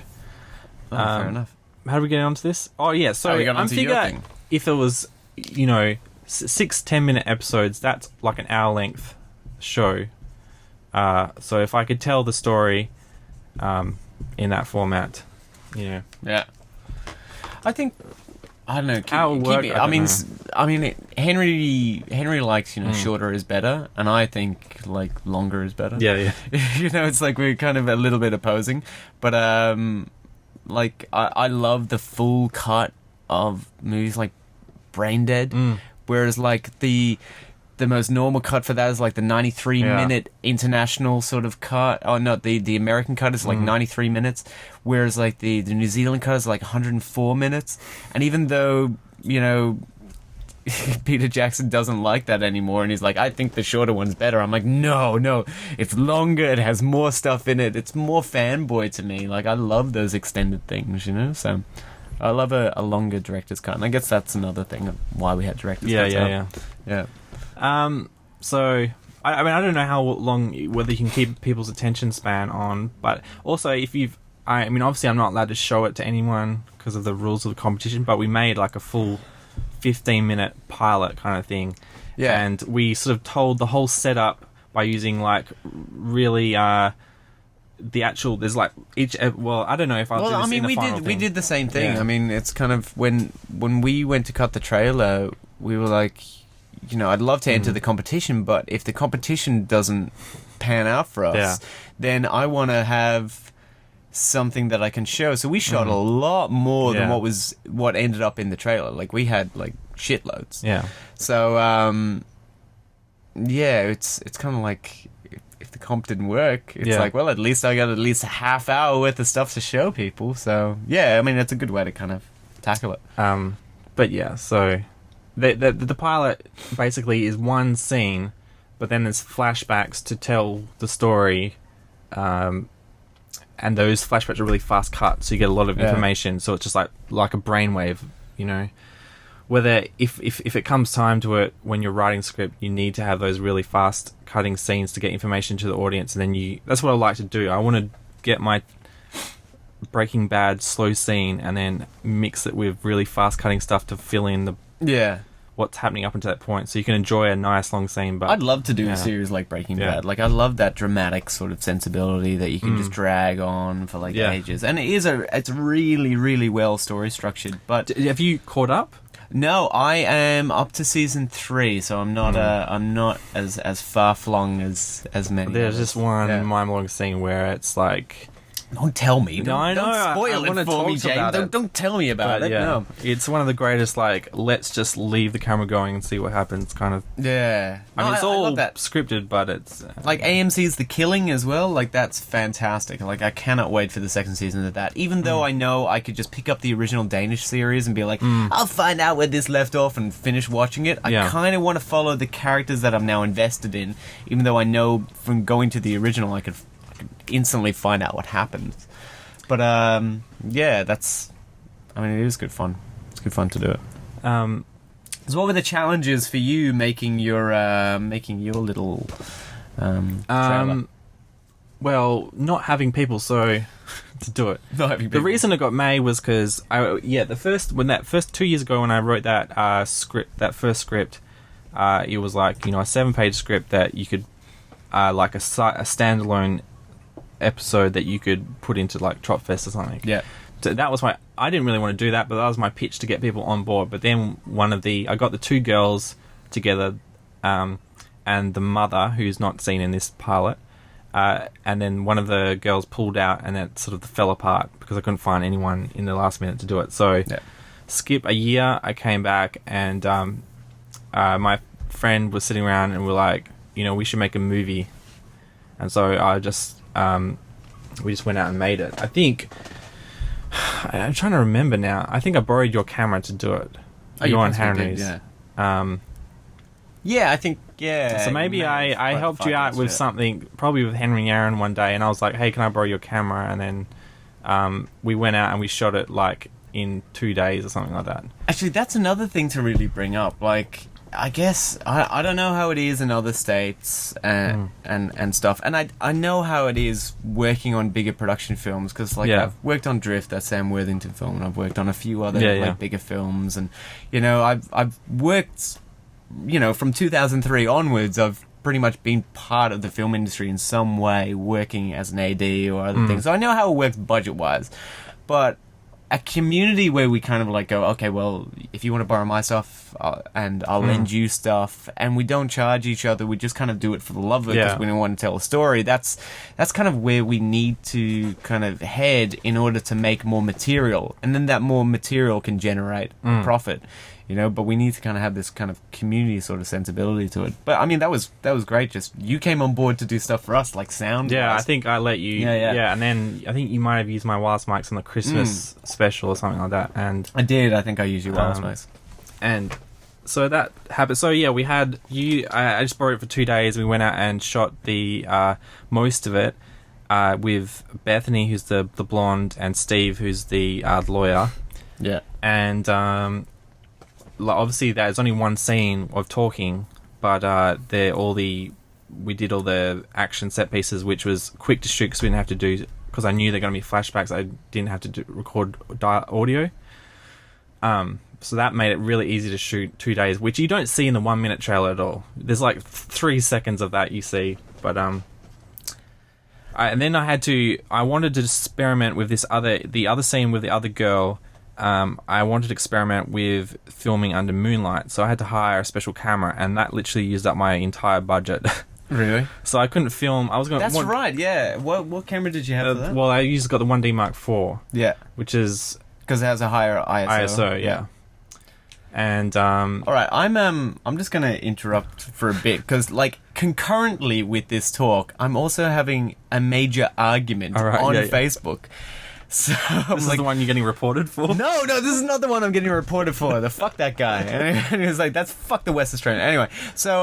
Speaker 2: Fair enough.
Speaker 1: How do we get onto this? Oh yeah, so I'm thinking if it was 6-10 minute episodes, that's like an hour length show. So if I could tell the story in that format,
Speaker 2: Yeah. I think, I don't know.
Speaker 1: How it would work,
Speaker 2: I mean, Henry likes, shorter is better, and I think, like, longer is better.
Speaker 1: Yeah.
Speaker 2: It's like we're kind of a little bit opposing, but, like, I love the full cut of movies like Brain Dead, whereas, like, the most normal cut for that is like the 93-minute international sort of cut. Oh, no, the American cut is like 93 minutes, whereas like the New Zealand cut is like 104 minutes. And even though, Peter Jackson doesn't like that anymore, and he's like, I think the shorter one's better. I'm like, no, it's longer, it has more stuff in it, it's more fanboy to me. Like, I love those extended things, so I love a longer director's cut, and I guess that's another thing of why we had director's cuts. Yeah.
Speaker 1: So I mean, I don't know how long, whether you can keep people's attention span on, but also I mean, obviously I'm not allowed to show it to anyone because of the rules of the competition, but we made like a full 15-minute pilot kind of thing. Yeah. And we sort of told the whole setup by using like really, the actual, there's like each, well, I don't know if I'll do this in the final thing.
Speaker 2: We did the same thing. Yeah. I mean, it's kind of, when we went to cut the trailer, we were like, I'd love to enter the competition, but if the competition doesn't pan out for us, then I want to have something that I can show. So we shot a lot more than what ended up in the trailer. Like, we had like shitloads.
Speaker 1: Yeah.
Speaker 2: So it's kind of like, if the comp didn't work, it's like, well, at least I got at least a half hour worth of stuff to show people. So yeah, I mean, it's a good way to kind of tackle it.
Speaker 1: But yeah, so the pilot basically is one scene, but then there's flashbacks to tell the story, and those flashbacks are really fast cut, so you get a lot of information. So it's just like a brainwave, Whether if it comes time to it, when you're writing script, you need to have those really fast cutting scenes to get information to the audience, and then that's what I like to do. I want to get my Breaking Bad slow scene and then mix it with really fast cutting stuff to fill in the what's happening up until that point, so you can enjoy a nice long scene. But
Speaker 2: I'd love to do
Speaker 1: yeah.
Speaker 2: a series like Breaking
Speaker 1: Yeah.
Speaker 2: Bad. Like, I love that dramatic sort of sensibility that you can just drag on for like
Speaker 1: Yeah.
Speaker 2: ages, and it's really, really well story structured. But
Speaker 1: Have you caught up?
Speaker 2: no, I am up to season 3, so I'm not as far flung as many.
Speaker 1: There's
Speaker 2: others.
Speaker 1: just one
Speaker 2: Yeah.
Speaker 1: mind-blowing scene where it's like,
Speaker 2: Don't tell me.
Speaker 1: No, I know.
Speaker 2: Don't spoil
Speaker 1: I
Speaker 2: it
Speaker 1: wanna
Speaker 2: for me,
Speaker 1: talk
Speaker 2: James.
Speaker 1: about it.
Speaker 2: Don't tell me about
Speaker 1: but
Speaker 2: it.
Speaker 1: yeah,
Speaker 2: No.
Speaker 1: it's one of the greatest. Like, let's just leave the camera going and see what happens. Kind of.
Speaker 2: Yeah.
Speaker 1: I mean, it's all
Speaker 2: love that.
Speaker 1: scripted, but it's
Speaker 2: Like AMC's The Killing as well, like that's fantastic. Like I cannot wait for the second season of that. Even though I know I could just pick up the original Danish series and be like, I'll find out where this left off and finish watching it. I
Speaker 1: Yeah.
Speaker 2: kind of want to follow the characters that I'm now invested in, even though I know from going to the original I could instantly find out what happened. But yeah, I mean, it is good fun. It's good fun to do it. So what were the challenges for you making your little trailer?
Speaker 1: well, not having people to do it.
Speaker 2: Not having
Speaker 1: The
Speaker 2: people.
Speaker 1: reason it got made was because that first 2 years ago when I wrote that first script, it was like, a 7-page script that you could like a standalone episode that you could put into like Tropfest or something.
Speaker 2: Yeah.
Speaker 1: So that was I didn't really want to do that, but that was my pitch to get people on board. But then I got the two girls together, and the mother, who's not seen in this pilot, and then one of the girls pulled out, and that sort of fell apart because I couldn't find anyone in the last minute to do it. So skip a year, I came back, and my friend was sitting around, and we're like, we should make a movie. And so I just we just went out and made it. I think I'm trying to remember now. I think I borrowed your camera to do it. Your and Henry's.
Speaker 2: Yeah. Yeah, I think, yeah.
Speaker 1: So maybe I helped you out with something, probably with Henry and Aaron one day, and I was like, hey, can I borrow your camera? And then we went out and we shot it like in 2 days or something like that.
Speaker 2: Actually, that's another thing to really bring up. Like, I guess, I don't know how it is in other states and stuff. And I know how it is working on bigger production films, because I've worked on Drift, that Sam Worthington film, and I've worked on a few other bigger films. And, I've worked, from 2003 onwards, I've pretty much been part of the film industry in some way, working as an AD or other things. So I know how it works budget-wise. But a community where we kind of like go, okay, well, if you want to borrow my stuff and I'll lend you stuff, and we don't charge each other, we just kind of do it for the love of it because we don't want to tell a story. That's kind of where we need to kind of head in order to make more material, and then that more material can generate profit. But we need to kind of have this kind of community sort of sensibility to it. But I mean, that was great. Just you came on board to do stuff for us, like sound.
Speaker 1: Yeah, I think I let you. Yeah, and then I think you might have used my wireless mics on the Christmas special or something like that. And
Speaker 2: I did. I think I used your wireless mics.
Speaker 1: And so that happened. So yeah, we had you. I just borrowed it for 2 days. We went out and shot the most of it with Bethany, who's the blonde, and Steve, who's the lawyer.
Speaker 2: Yeah,
Speaker 1: and obviously there's only one scene of talking, but we did all the action set pieces, which was quick to shoot because we didn't have to do, because I knew they're going to be flashbacks. I didn't have to record audio. So that made it really easy to shoot 2 days, which you don't see in the 1 minute trailer at all. There's like 3 seconds of that you see, but and then I wanted to experiment with the other scene with the other girl. I wanted to experiment with filming under moonlight, so I had to hire a special camera, and that literally used up my entire budget.
Speaker 2: Really?
Speaker 1: So I couldn't film.
Speaker 2: That's right. Yeah. What camera did you have for that?
Speaker 1: Well, I just got the 1D Mark IV.
Speaker 2: Yeah.
Speaker 1: Which is
Speaker 2: because it has a higher ISO.
Speaker 1: Yeah. And
Speaker 2: all right, I'm just gonna interrupt for a bit because concurrently with this talk, I'm also having a major argument on Facebook. So
Speaker 1: this is the one you're getting reported for?
Speaker 2: No, this is not the one I'm getting reported for. Fuck that guy. And he was like, that's fuck the West Australian. Anyway, so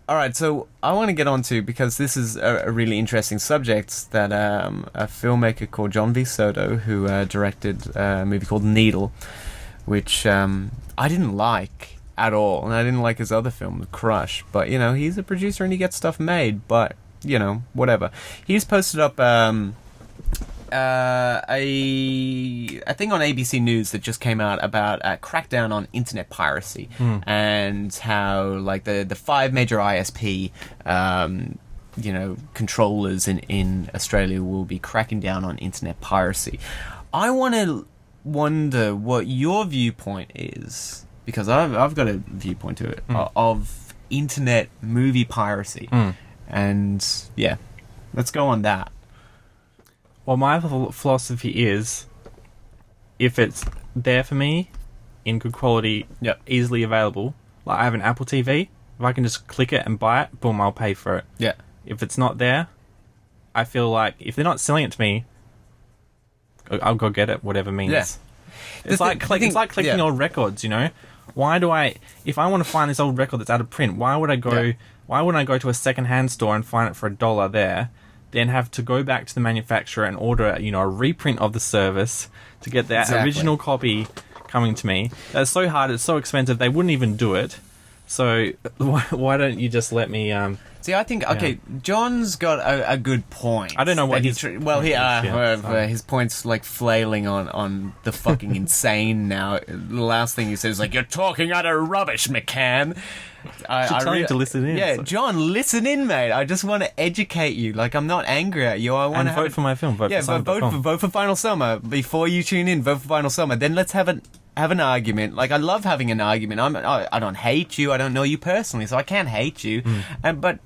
Speaker 2: all right, so I want to get on to, because this is a really interesting subject, that a filmmaker called John V. Soto, who directed a movie called Needle, which I didn't like at all, and I didn't like his other film, Crush. But he's a producer and he gets stuff made. But whatever. He's posted up a thing on ABC News that just came out about a crackdown on internet piracy and how like the 5 major ISP controllers in Australia will be cracking down on internet piracy. I wonder what your viewpoint is, because I've got a viewpoint to it of internet movie piracy, and yeah, let's go on that.
Speaker 1: Well, my philosophy is, if it's there for me, in good quality, easily available, like I have an Apple TV, if I can just click it and buy it, boom, I'll pay for it.
Speaker 2: Yeah.
Speaker 1: If it's not there, I feel like if they're not selling it to me, I'll go get it, whatever means.
Speaker 2: Yeah.
Speaker 1: It's like collecting old records, you know? Why do if I want to find this old record that's out of print, why would I go to a second-hand store and find it for $1 there, then have to go back to the manufacturer and order, a reprint of the service to get that original copy coming to me? That's so hard, it's so expensive, they wouldn't even do it. So why don't you just let me...
Speaker 2: See, I think, John's got a good point.
Speaker 1: I don't know what
Speaker 2: his point's like flailing on the fucking insane now. The last thing he says is like, "You're talking utter rubbish, McCann."
Speaker 1: I tell you to listen in.
Speaker 2: Yeah, so. John, listen in, mate. I just want to educate you. Like, I'm not angry at you. I want to
Speaker 1: vote for my film. Vote
Speaker 2: for Final Summer. Before you tune in, vote for Final Summer. Then let's have an argument. Like, I love having an argument. I don't hate you. I don't know you personally, so I can't hate you. But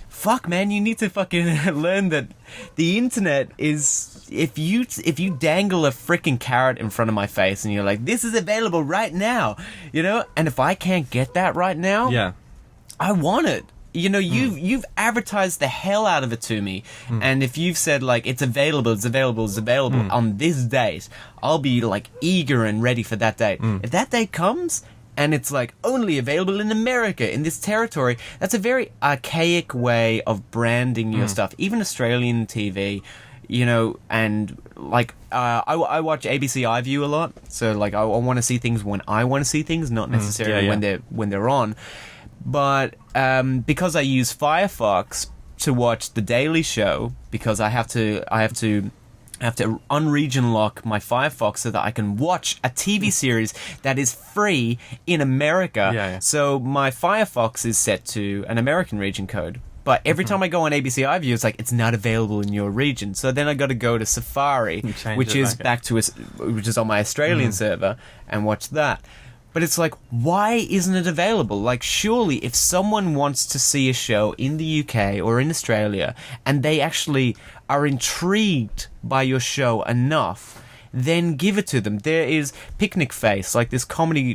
Speaker 2: fuck, man, you need to fucking learn that the internet is... If you dangle a freaking carrot in front of my face and you're like, this is available right now, and if I can't get that right now, I want it. You've advertised the hell out of it to me, and if you've said like it's available on this date, I'll be like eager and ready for that date. If that date comes and it's like only available in America, in this territory, that's a very archaic way of branding your stuff. Even Australian TV, and like I watch ABC iView a lot, so like I want to see things when I want to see things, not necessarily when they're on. But because I use Firefox to watch The Daily Show, because I have to unregion lock my Firefox so that I can watch a TV series that is free in America. So my Firefox is set to an American region code. But every time I go on ABC iView, it's like, it's not available in your region. So then I got to go to Safari, which is on my Australian server, and watch that. But it's like, why isn't it available? Like, surely if someone wants to see a show in the UK or in Australia, and they actually are intrigued by your show enough, then give it to them. There is Picnic Face, like this comedy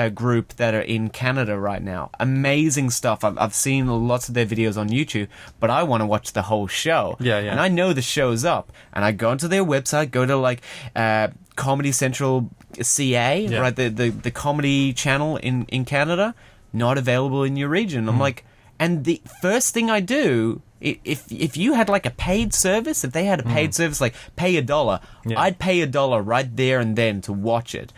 Speaker 2: group that are in Canada right now. Amazing stuff. I've seen lots of their videos on YouTube, but I want to watch the whole show. And I know the show's up, and I go onto their website, go to like Comedy Central CA, right? The comedy channel in Canada, not available in your region. I'm like, and the first thing I do, if you had like a paid service, if they had a paid service, like pay $1, I'd pay $1 right there and then to watch it.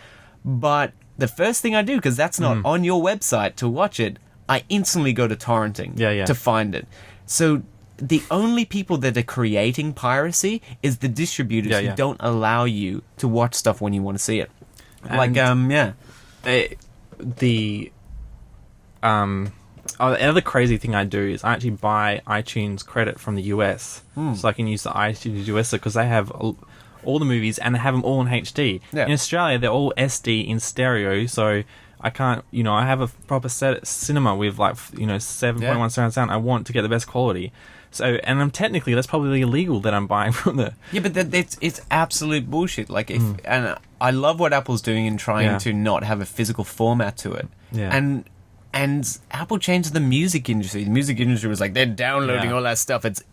Speaker 2: But the first thing I do, because that's not on your website to watch it, I instantly go to torrenting to find it. So the only people that are creating piracy is the distributors who don't allow you to watch stuff when you want to see it.
Speaker 1: The other crazy thing I do is I actually buy iTunes credit from the US, so I can use the iTunes US because they have all the movies and they have them all in HD. In Australia, they're all SD in stereo, so I can't, I have a proper cinema with like 7.1 surround sound. I want to get the best quality. So, and I'm technically, that's probably illegal that I'm buying from the...
Speaker 2: Yeah, but it's absolute bullshit. Like, and I love what Apple's doing in trying to not have a physical format to it. And Apple changed the music industry. The music industry was like, they're downloading all that stuff. It's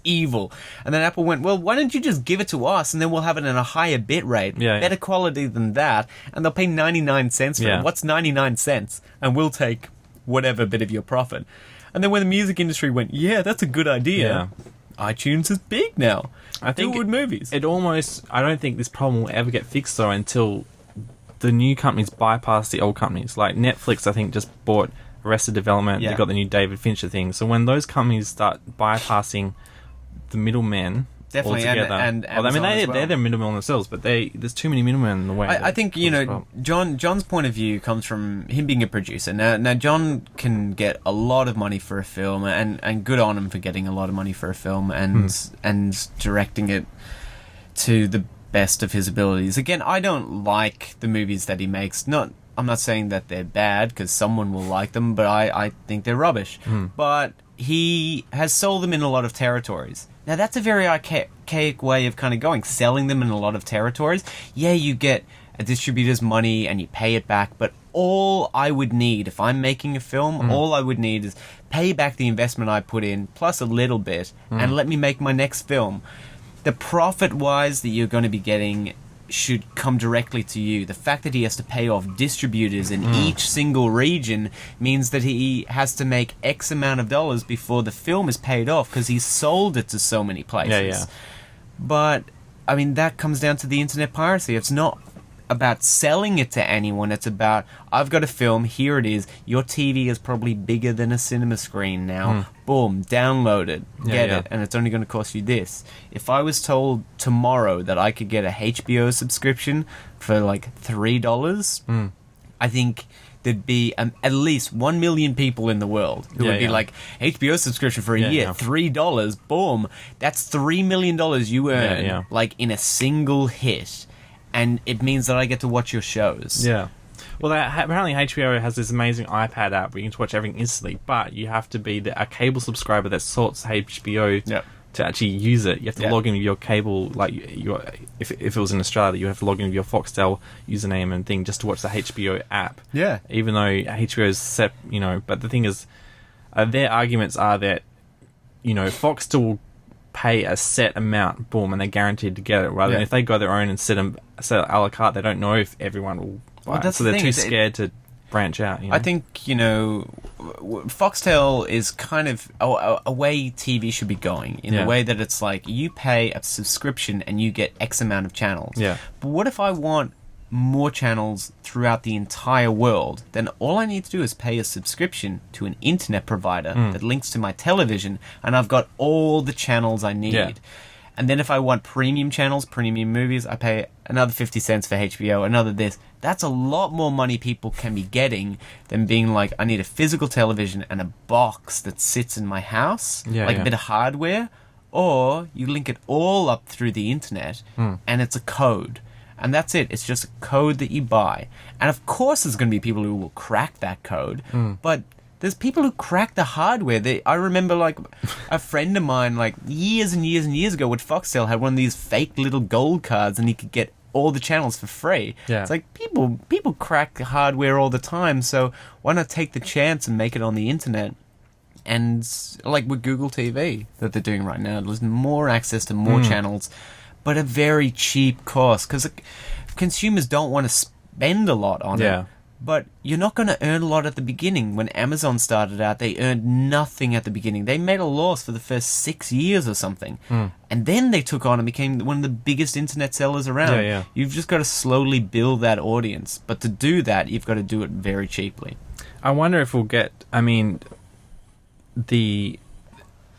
Speaker 2: evil. And then Apple went, well, why don't you just give it to us and then we'll have it in a higher bit rate, better quality than that, and they'll pay 99 cents for it. What's 99 cents? And we'll take whatever bit of your profit. And then when the music industry went, yeah, that's a good idea, iTunes is big now. I think with movies.
Speaker 1: I don't think this problem will ever get fixed, though, until the new companies bypass the old companies. Like Netflix, I think, just bought Arrested Development. They've got the new David Fincher thing. So when those companies start bypassing the middlemen
Speaker 2: definitely.
Speaker 1: altogether.
Speaker 2: And
Speaker 1: well, I mean,
Speaker 2: Amazon as well.
Speaker 1: they're the middlemen themselves, but there's too many middlemen in the way.
Speaker 2: I think, you know, John's point of view comes from him being a producer. Now John can get a lot of money for a film, and good on him for getting a lot of money for a film and directing it to the best of his abilities. Again, I don't like the movies that he makes. I'm not saying that they're bad, because someone will like them, but I think they're rubbish. But he has sold them in a lot of territories. Now, that's a very archaic way of kind of going, selling them in a lot of territories. Yeah, you get a distributor's money and you pay it back, but all I would need, if I'm making a film, all I would need is pay back the investment I put in, plus a little bit, and let me make my next film. The profit-wise that you're going to be getting should come directly to you. The fact that he has to pay off distributors in each single region means that he has to make X amount of dollars before the film is paid off, because he's sold it to so many places. But, I mean, that comes down to the internet piracy. It's not about selling it to anyone. It's about, I've got a film, here it is. Your TV is probably bigger than a cinema screen now. Boom, download it, get it, and it's only going to cost you this. If I was told tomorrow that I could get a HBO subscription for like $3, I think there'd be at least 1 million people in the world who would be like, HBO subscription for a year, $3, boom. That's $3 million you earn like in a single hit. And it means that I get to watch your shows. Yeah.
Speaker 1: Well, apparently HBO has this amazing iPad app where you can watch everything instantly, but you have to be a cable subscriber that sorts HBO to actually use it. You have to log in with your cable, like if it was in Australia, you have to log in with your Foxtel username and thing just to watch the HBO app.
Speaker 2: Yeah.
Speaker 1: Even though HBO is set, you know, but the thing is, their arguments are that, you know, Foxtel will pay a set amount, boom, and they're guaranteed to get it. Rather than if they go their own and set a la carte, they don't know if everyone will buy it. So they're too scared to branch out. You know?
Speaker 2: I think, you know, Foxtel is kind of a way TV should be going, in a way that it's like, you pay a subscription and you get X amount of channels. Yeah. But what if I want more channels throughout the entire world? Then all I need to do is pay a subscription to an internet provider that links to my television, and I've got all the channels I need. And then if I want premium channels, premium movies, I pay another 50 cents for HBO, another this. That's a lot more money people can be getting than being like, I need a physical television and a box that sits in my house, like a bit of hardware, or you link it all up through the internet and it's a code. And that's it. It's just a code that you buy. And of course there's going to be people who will crack that code. But there's people who crack the hardware. I remember, like, a friend of mine, like, years and years and years ago with Foxtel had one of these fake little gold cards and he could get all the channels for free. Yeah. It's like, people crack the hardware all the time, so why not take the chance and make it on the internet? And, like, with Google TV that they're doing right now, there's more access to more channels, but a very cheap cost, because consumers don't want to spend a lot on it. But you're not going to earn a lot at the beginning. When Amazon started out, they earned nothing at the beginning. They made a loss for the first 6 years or something. And then they took on and became one of the biggest internet sellers around. You've just got to slowly build that audience. But to do that, you've got to do it very cheaply.
Speaker 1: I wonder if we'll get... I mean, the...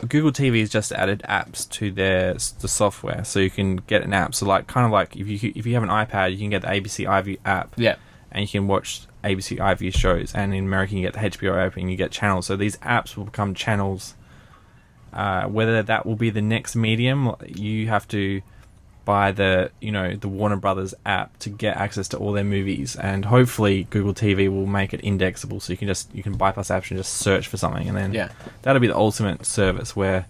Speaker 1: Google TV has just added apps to the software, so you can get an app. So, like, kind of like if you have an iPad, you can get the ABC iView app, and you can watch ABC iView shows. And in America, you get the HBO app, and you get channels. So these apps will become channels. Whether that will be the next medium, you have to buy the Warner Brothers app to get access to all their movies, and hopefully Google TV will make it indexable, so you can bypass apps and just search for something, and then that'll be the ultimate service where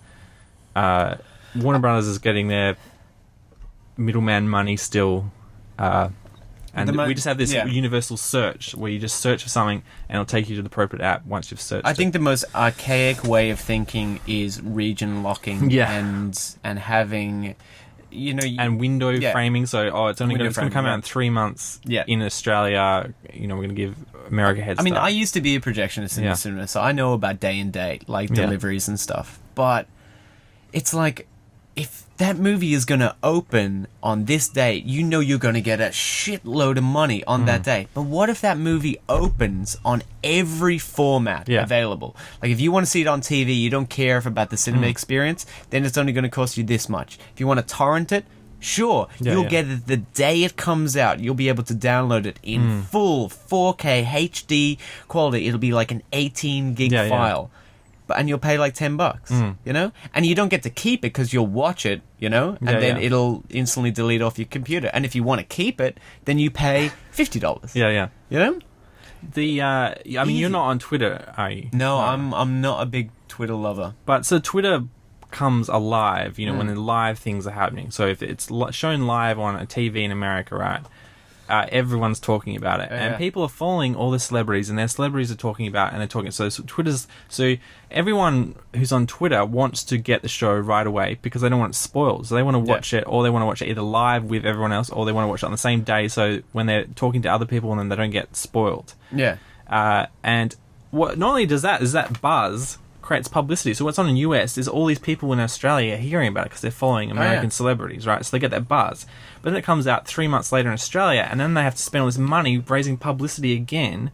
Speaker 1: Warner Brothers is getting their middleman money still, and we just have this universal search where you just search for something and it'll take you to the appropriate app once you've searched.
Speaker 2: I think the most archaic way of thinking is region locking and having...
Speaker 1: and window framing. So, it's only going to come out in 3 months in Australia. We're going to give America head start.
Speaker 2: I mean, I used to be a projectionist in the cinema, so I know about day and date, like deliveries and stuff. But it's like, if that movie is going to open on this date, you know you're going to get a shitload of money on that day. But what if that movie opens on every format available? Like, if you want to see it on TV, you don't care about the cinema experience, then it's only going to cost you this much. If you want to torrent it, sure, you'll get it the day it comes out. You'll be able to download it in full 4K HD quality. It'll be like an 18 gig file. And you'll pay like $10, you know? And you don't get to keep it because you'll watch it, you know? And then it'll instantly delete off your computer. And if you want to keep it, then you pay $50.
Speaker 1: Yeah.
Speaker 2: You know?
Speaker 1: I mean, you're not on Twitter, are you?
Speaker 2: No, I'm not a big Twitter lover.
Speaker 1: But so Twitter comes alive, you know, when the live things are happening. So if it's shown live on a TV in America, right? Everyone's talking about it, and people are following all the celebrities, and their celebrities are talking about, and they're talking. So everyone who's on Twitter wants to get the show right away because they don't want it spoiled. So they want to watch it, or they want to watch it either live with everyone else, or they want to watch it on the same day. So when they're talking to other people, and then they don't get spoiled.
Speaker 2: Yeah.
Speaker 1: And what not only does that buzz creates publicity. So what's on in the US is all these people in Australia hearing about it because they're following American celebrities, right? So they get that buzz. But then it comes out 3 months later in Australia, and then they have to spend all this money raising publicity again,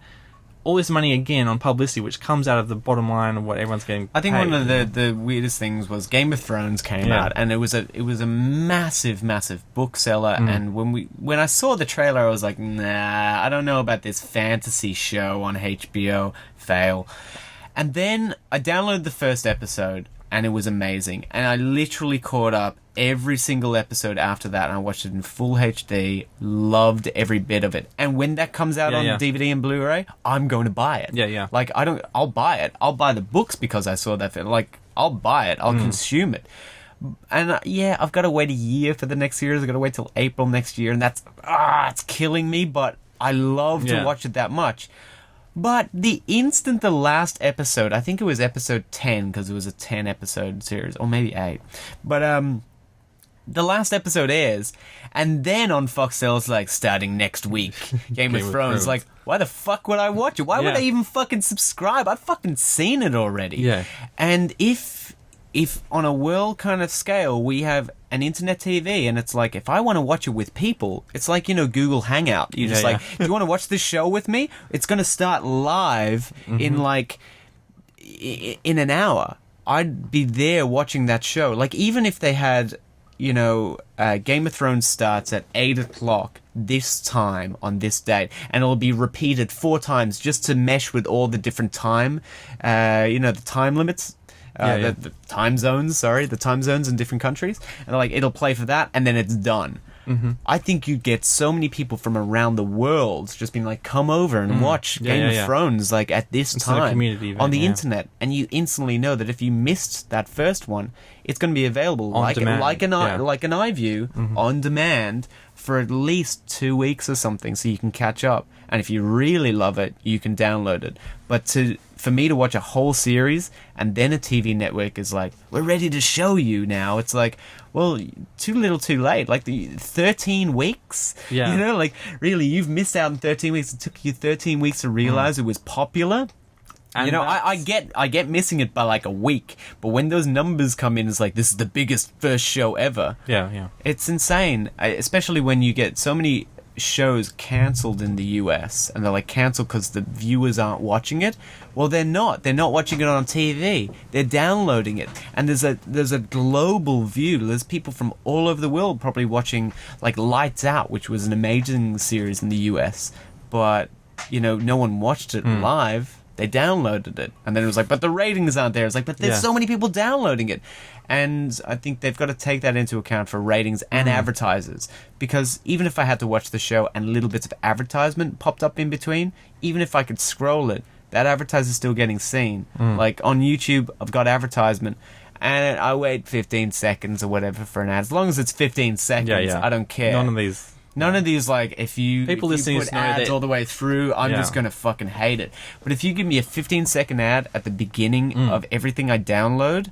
Speaker 1: all this money again on publicity, which comes out of the bottom line of what everyone's getting
Speaker 2: I think
Speaker 1: paid.
Speaker 2: one of the weirdest things was Game of Thrones came out, and it was a massive bookseller. And when I saw the trailer, I was like, nah, I don't know about this fantasy show on HBO. Fail. And then I downloaded the first episode, and it was amazing. And I literally caught up every single episode after that, and I watched it in full HD, loved every bit of it. And when that comes out on DVD and Blu-ray, I'm going to buy it.
Speaker 1: Yeah.
Speaker 2: Like, I'll buy it. I'll buy the books because I saw that film. Like, I'll buy it. I'll consume it. And I've got to wait a year for the next series. I've got to wait till April next year, and that's, it's killing me, but I love to watch it that much. But the instant the last episode, I think it was episode 10, because it was a 10-episode series, or maybe 8. But the last episode airs, and then on Foxtel it's like, starting next week, Game of Thrones. Like, why the fuck would I watch it? Why would I even fucking subscribe? I've fucking seen it already.
Speaker 1: Yeah.
Speaker 2: And if on a world kind of scale we have an internet TV, and it's like, if I want to watch it with people, it's like, you know, Google Hangout. You're just like, do you want to watch this show with me? It's going to start live in like in an hour. I'd be there watching that show. Like, even if they had, you know, Game of Thrones starts at 8 o'clock this time on this date, and it'll be repeated 4 times just to mesh with all the different time, you know, the time limits. The time zones, the time zones in different countries. And like, it'll play for that, and then it's done. I think you'd get so many people from around the world just being like, come over and watch Game of Thrones, like, at this time
Speaker 1: community event,
Speaker 2: on the internet. And you instantly know that if you missed that first one, it's going to be available
Speaker 1: on demand.
Speaker 2: like an iView on demand for at least 2 weeks or something, so you can catch up. And if you really love it, you can download it. But for me to watch a whole series, and then a TV network is like, we're ready to show you now, it's like, well, too little too late. Like, the 13 weeks?
Speaker 1: Yeah.
Speaker 2: You know, like, really, you've missed out on 13 weeks. It took you 13 weeks to realize it was popular. And you know, I get missing it by like a week, but when those numbers come in, it's like, this is the biggest first show ever.
Speaker 1: Yeah.
Speaker 2: It's insane, especially when you get so many shows cancelled in the US, and they're like, cancelled because the viewers aren't watching it. Well, they're not watching it on TV, they're downloading it, and there's a global view. There's people from all over the world probably watching, like, Lights Out, which was an amazing series in the US, but, you know, no one watched it live. They downloaded it, and then it was like, but the ratings aren't there. It's like, but there's so many people downloading it. And I think they've got to take that into account for ratings and advertisers, because even if I had to watch the show and little bits of advertisement popped up in between, even if I could scroll it, that advertiser's still getting seen. Like, on YouTube, I've got advertisement, and I wait 15 seconds or whatever for an ad. As long as it's 15 seconds, I don't care. None of these, like, if you put ads all the way through, I'm just going to fucking hate it. But if you give me a 15-second ad at the beginning of everything I download,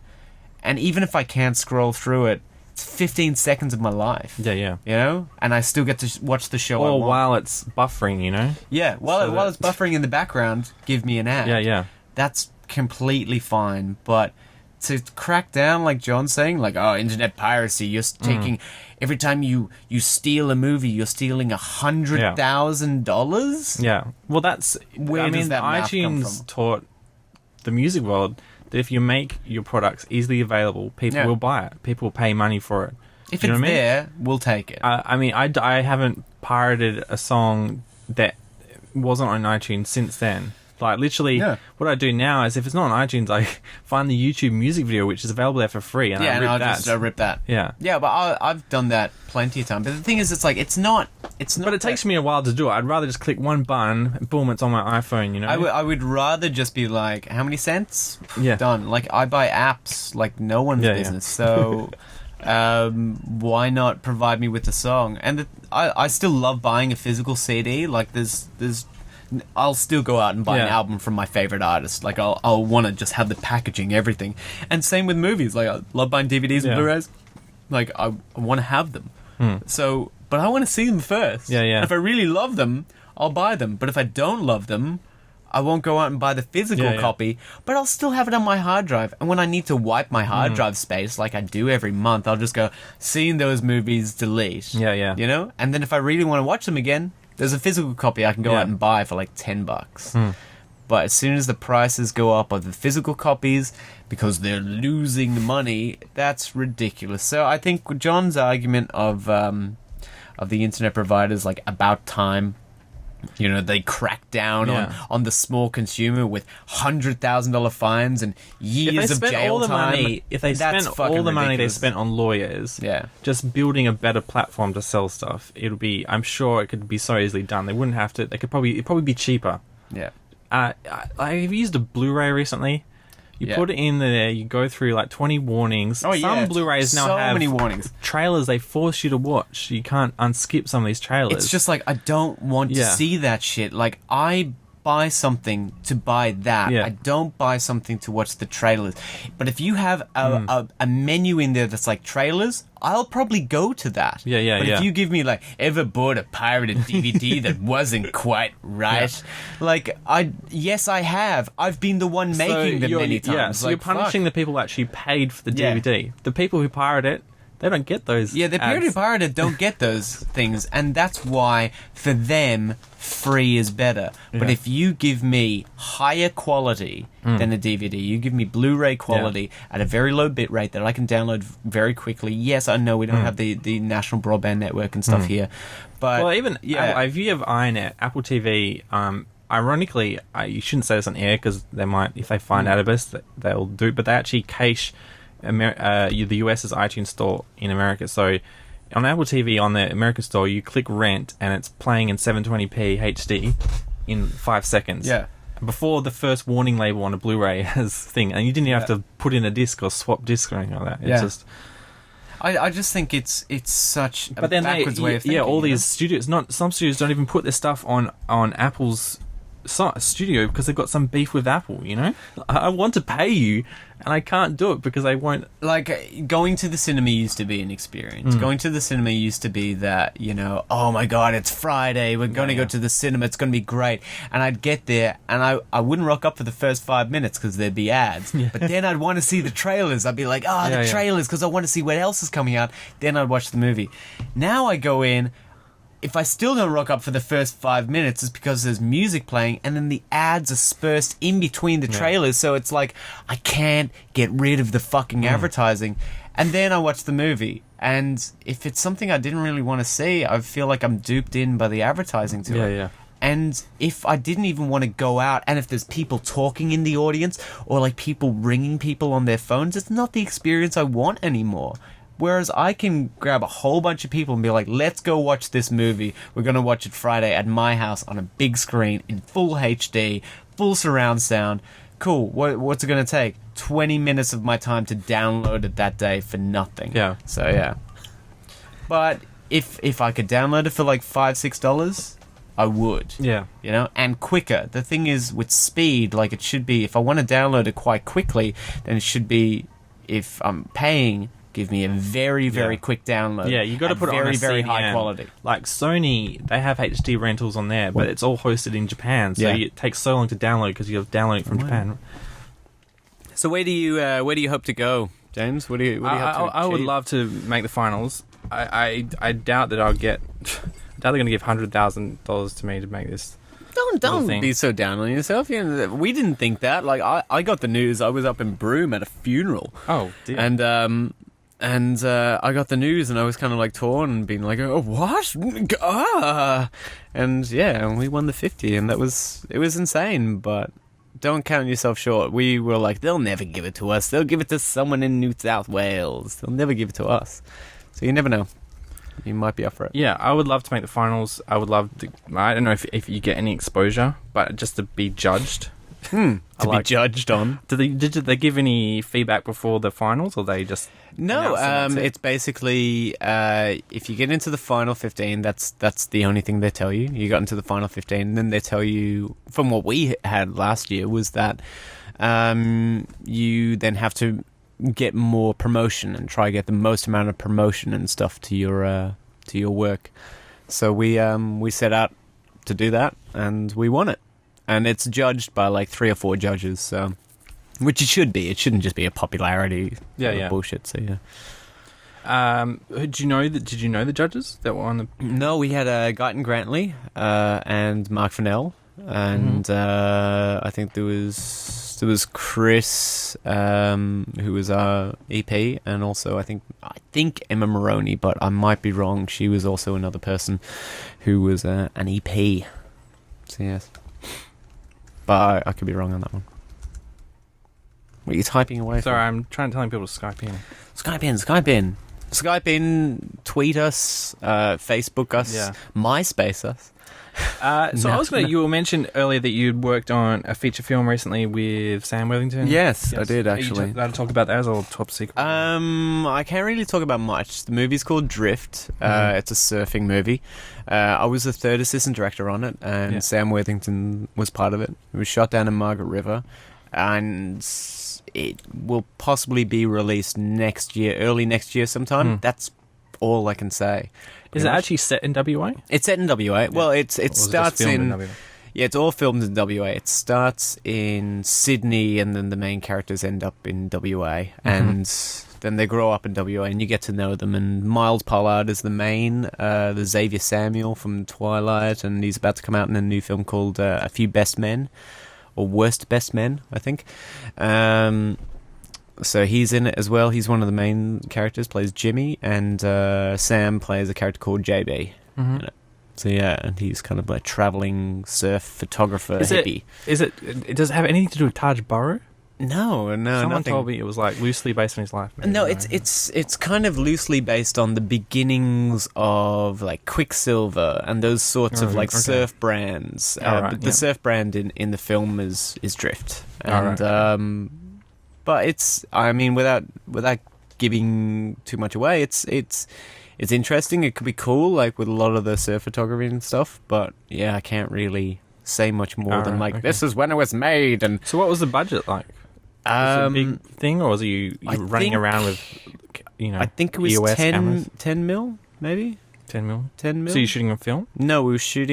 Speaker 2: and even if I can't scroll through it, it's 15 seconds of my life.
Speaker 1: Yeah.
Speaker 2: You know? And I still get to watch the show I want.
Speaker 1: Or while it's buffering, you know?
Speaker 2: Yeah, while it's buffering in the background, give me an ad.
Speaker 1: Yeah.
Speaker 2: That's completely fine, but to crack down, like John's saying, like, oh, internet piracy, you're taking every time you steal a movie, you're stealing $100,000.
Speaker 1: Yeah. Well, that's
Speaker 2: Where does that math come
Speaker 1: iTunes
Speaker 2: from?
Speaker 1: taught the music world that if you make your products easily available, people will buy it. People will pay money for it.
Speaker 2: If it's there, we'll take it.
Speaker 1: I mean, I haven't pirated a song that wasn't on iTunes since then. Like, literally, what I do now is if it's not on iTunes, I find the YouTube music video, which is available there for free, and I rip that.
Speaker 2: Yeah. Yeah, but I've done that plenty of times. But the thing is, it's like, it's not... But
Speaker 1: it takes me a while to do it. I'd rather just click one button, and boom, it's on my iPhone, you know?
Speaker 2: I would rather just be like, how many cents?
Speaker 1: Yeah.
Speaker 2: Done. Like, I buy apps like no one's business, so... why not provide me with the song? And I still love buying a physical CD. Like, there's I'll still go out and buy an album from my favorite artist. Like, I'll want to just have the packaging, everything. And same with movies. Like, I love buying DVDs and Blu-rays. Like, I want to have them. So, but I want to see them first.
Speaker 1: Yeah.
Speaker 2: And if I really love them, I'll buy them. But if I don't love them, I won't go out and buy the physical copy, but I'll still have it on my hard drive. And when I need to wipe my hard drive space, like I do every month, I'll just go, seeing those movies, delete.
Speaker 1: Yeah.
Speaker 2: You know? And then if I really want to watch them again, there's a physical copy I can go out and buy for like $10. But as soon as the prices go up of the physical copies, because they're losing money, that's ridiculous. So I think John's argument of the internet providers, like, about time, you know, they crack down on the small consumer with $100,000 fines and years of jail time.
Speaker 1: If they spent all the money they spent on lawyers, just building a better platform to sell stuff, I'm sure it could be so easily done. They wouldn't have to. It'd probably be cheaper.
Speaker 2: Yeah.
Speaker 1: I've used a Blu-ray recently. You put it in there, you go through like 20 warnings. Some Blu-rays now have
Speaker 2: many warnings.
Speaker 1: Trailers they force you to watch. You can't unskip some of these trailers.
Speaker 2: It's just like, I don't want to see that shit. Like, I buy something to buy that. I don't buy something to watch the trailers. But if you have a menu in there that's like trailers, I'll probably go to that. But if you give me, like, ever bought a pirated DVD that wasn't quite right? Like, yes, I have. I've been the one making them many times.
Speaker 1: Yeah, so
Speaker 2: like,
Speaker 1: you're punishing the people who actually paid for the DVD. The people who pirate it, they don't get those
Speaker 2: the people who pirate it don't get those things. And that's why, for them, free is better. But if you give me higher quality than a DVD, you give me Blu-ray quality at a very low bit rate that I can download very quickly. Yes, I know we don't have the national broadband network and stuff here, but
Speaker 1: even if you have iNet, Apple TV, ironically, you shouldn't say this on air because they might, if they find out of us, they'll do. But they actually cache the US's iTunes store in America. So on Apple TV, on the American store, you click rent and it's playing in 720p HD in 5 seconds.
Speaker 2: Yeah.
Speaker 1: Before the first warning label on a Blu-ray has thing, and you didn't even have to put in a disc or swap disc or anything like that. It's just...
Speaker 2: I just think it's such a backwards way of thinking.
Speaker 1: All these studios, some studios don't even put their stuff on Apple's studio because they've got some beef with Apple, you know? I want to pay you and I can't do it because I won't.
Speaker 2: Like, going to the cinema used to be an experience. Going to the cinema used to be that, you know, oh my god, it's Friday, we're going to go to the cinema, it's going to be great. And I'd get there and I wouldn't rock up for the first 5 minutes because there'd be ads. But then I'd want to see the trailers. I'd be like, the trailers, because I want to see what else is coming out. Then I'd watch the movie. Now I go in, if I still don't rock up for the first 5 minutes, it's because there's music playing and then the ads are dispersed in between the trailers. So it's like, I can't get rid of the fucking advertising. And then I watch the movie. And if it's something I didn't really want to see, I feel like I'm duped in by the advertising to it. And if I didn't even want to go out, and if there's people talking in the audience or like people ringing people on their phones, it's not the experience I want anymore. Whereas I can grab a whole bunch of people and be like, let's go watch this movie. We're going to watch it Friday at my house on a big screen in full HD, full surround sound. Cool. What's it going to take? 20 minutes of my time to download it that day for nothing.
Speaker 1: Yeah.
Speaker 2: So, yeah. But if I could download it for like $5-6, I would.
Speaker 1: Yeah.
Speaker 2: You know? And quicker. The thing is, with speed, like, it should be, if I want to download it quite quickly, then it should be, if I'm paying, give me a very, very quick download.
Speaker 1: Yeah, you got to put it on a
Speaker 2: very
Speaker 1: CDN.
Speaker 2: high quality.
Speaker 1: Like Sony, they have HD rentals on there, but it's all hosted in Japan, so it takes so long to download because you have to download it from Japan.
Speaker 2: So where do you hope to go, James? What do you hope to
Speaker 1: I would
Speaker 2: achieve?
Speaker 1: love to make the finals. I doubt that I'll get. I doubt they're going to give $100,000 to me to make this.
Speaker 2: Don't
Speaker 1: thing.
Speaker 2: be so down on yourself. We didn't think that. Like I got the news. I was up in Broome at a funeral.
Speaker 1: Oh, dear.
Speaker 2: And I got the news, and I was kind of like torn and being like, "Oh, what?" And yeah, we won the 50, and it was insane. But don't count yourself short. We were like, they'll never give it to us. They'll give it to someone in New South Wales. They'll never give it to us. So you never know. You might be up for it.
Speaker 1: Yeah, I would love to make the finals. I would love to. I don't know if you get any exposure, but just to be judged.
Speaker 2: To be judged on.
Speaker 1: Did they give any feedback before the finals, or they just?
Speaker 2: No, it's basically if you get into the final 15, that's the only thing they tell you. You got into the final 15, and then they tell you, from what we had last year, was that you then have to get more promotion and try to get the most amount of promotion and stuff to your work. So we set out to do that, and we won it. And it's judged by like 3 or 4 judges, so which it should be. It shouldn't just be a popularity bullshit. So yeah.
Speaker 1: Did you know the judges that were on the?
Speaker 2: No, we had Guyton Grantley and Mark Fennell, and I think there was Chris, who was our EP, and also I think Emma Maroney, but I might be wrong. She was also another person who was an EP. So yes, but I could be wrong on that one. What are you typing away?
Speaker 1: Sorry, I'm telling people to Skype in. Skype in, tweet us, Facebook us, MySpace us. You were mentioned earlier that you'd worked on a feature film recently with Sam Worthington.
Speaker 2: Yes, I did actually.
Speaker 1: Are you allowed to talk about that as a top secret?
Speaker 2: I can't really talk about much. The movie's called Drift. It's a surfing movie. I was the third assistant director on it, and Sam Worthington was part of it. It was shot down in Margaret River, and it will possibly be released next year, early next year sometime. That's all I can say.
Speaker 1: Is it actually set in WA?
Speaker 2: It's set in WA. Yeah. Well, it starts in WA? Yeah, it's all filmed in WA. It starts in Sydney, and then the main characters end up in WA, and then they grow up in WA, and you get to know them. And Miles Pollard is the main, the Xavier Samuel from Twilight, and he's about to come out in a new film called A Few Best Men, or Worst Best Men, I think. So he's in it as well. He's one of the main characters, plays Jimmy, and Sam plays a character called JB. In it. So yeah, and he's kind of like traveling surf photographer hippie.
Speaker 1: Does it have anything to do with Taj Burrow?
Speaker 2: No,
Speaker 1: Someone
Speaker 2: nothing.
Speaker 1: told me it was like loosely based on his life. Maybe,
Speaker 2: no, it's kind of loosely based on the beginnings of like Quicksilver and those sorts of like surf brands. But the surf brand in the film is Drift, and but it's, I mean, without giving too much away, it's interesting. It could be cool, like with a lot of the surf photography and stuff. But yeah, I can't really say much more than this is when it was made. And
Speaker 1: so, what was the budget like? Was it a big thing, or was you running around with,
Speaker 2: I think it was
Speaker 1: EOS
Speaker 2: 10 mil, maybe.
Speaker 1: 10 mil?
Speaker 2: 10 mil.
Speaker 1: So you're shooting on film?
Speaker 2: No, we shot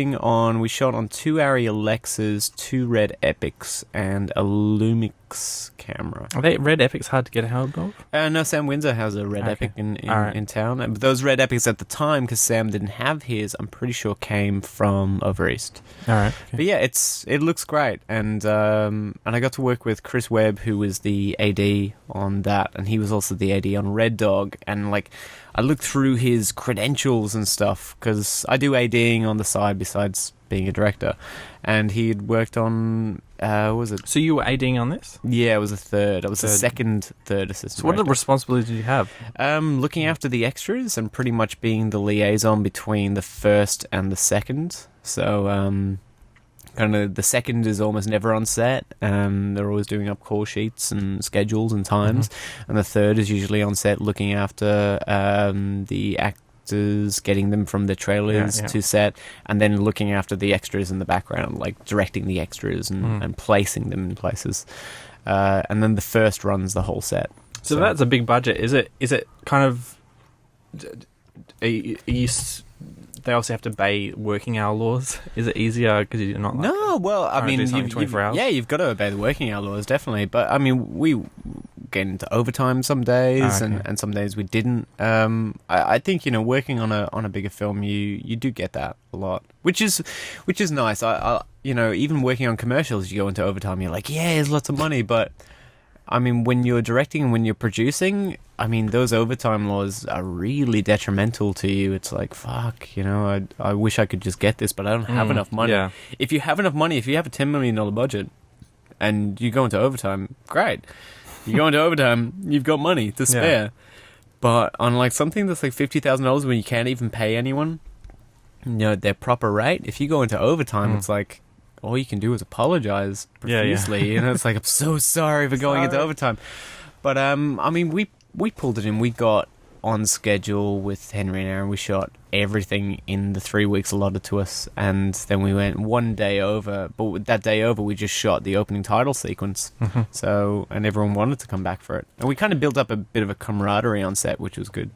Speaker 2: on 2 Arri Alexas, 2 Red Epics, and a Lumix camera.
Speaker 1: Are they Red Epics hard to get a hold of?
Speaker 2: No, Sam Windsor has a Red Epic in town. But those Red Epics at the time, because Sam didn't have his, I'm pretty sure came from over east.
Speaker 1: All right. Okay.
Speaker 2: But yeah, it looks great, and I got to work with Chris Webb, who was the AD on that, and he was also the AD on Red Dog, and like, I looked through his credentials and stuff, because I do ADing on the side besides being a director, and he'd worked on, what was it?
Speaker 1: So you were ADing on this?
Speaker 2: Yeah, I was a third. I was third assistant.
Speaker 1: So what are the responsibilities did you have?
Speaker 2: Looking after the extras and pretty much being the liaison between the first and the second. So, kind of the second is almost never on set. They're always doing up call sheets and schedules and times. And the third is usually on set looking after the actors, getting them from the trailers to set, and then looking after the extras in the background, like directing the extras and placing them in places. And then the first runs the whole set.
Speaker 1: So that's a big budget. Is it kind of... They they also have to obey working hour laws? Is it easier because you're not? Like,
Speaker 2: no, well, I mean,
Speaker 1: 24 hours.
Speaker 2: Yeah, you've got to obey the working hour laws, definitely. But I mean, we get into overtime some days, and some days we didn't. I think working on a bigger film, you do get that a lot, which is nice. I even working on commercials, you go into overtime. You're like, yeah, there's lots of money, but I mean, when you're directing and when you're producing, I mean, those overtime laws are really detrimental to you. It's like, fuck, I wish I could just get this, but I don't have enough money.
Speaker 1: Yeah.
Speaker 2: If you have enough money, if you have a $10 million budget and you go into overtime, great. You go into overtime, you've got money to spare. Yeah. But on like something that's like $50,000 when you can't even pay anyone, their proper rate, if you go into overtime, it's like, all you can do is apologize profusely. Yeah. It's like, I'm so sorry for going into overtime. But I mean, we pulled it in. We got on schedule with Henry and Aaron. We shot everything in the 3 weeks allotted to us, and then we went one day over. But with that day over, we just shot the opening title sequence. So, and everyone wanted to come back for it, and we kind of built up a bit of a camaraderie on set, which was good.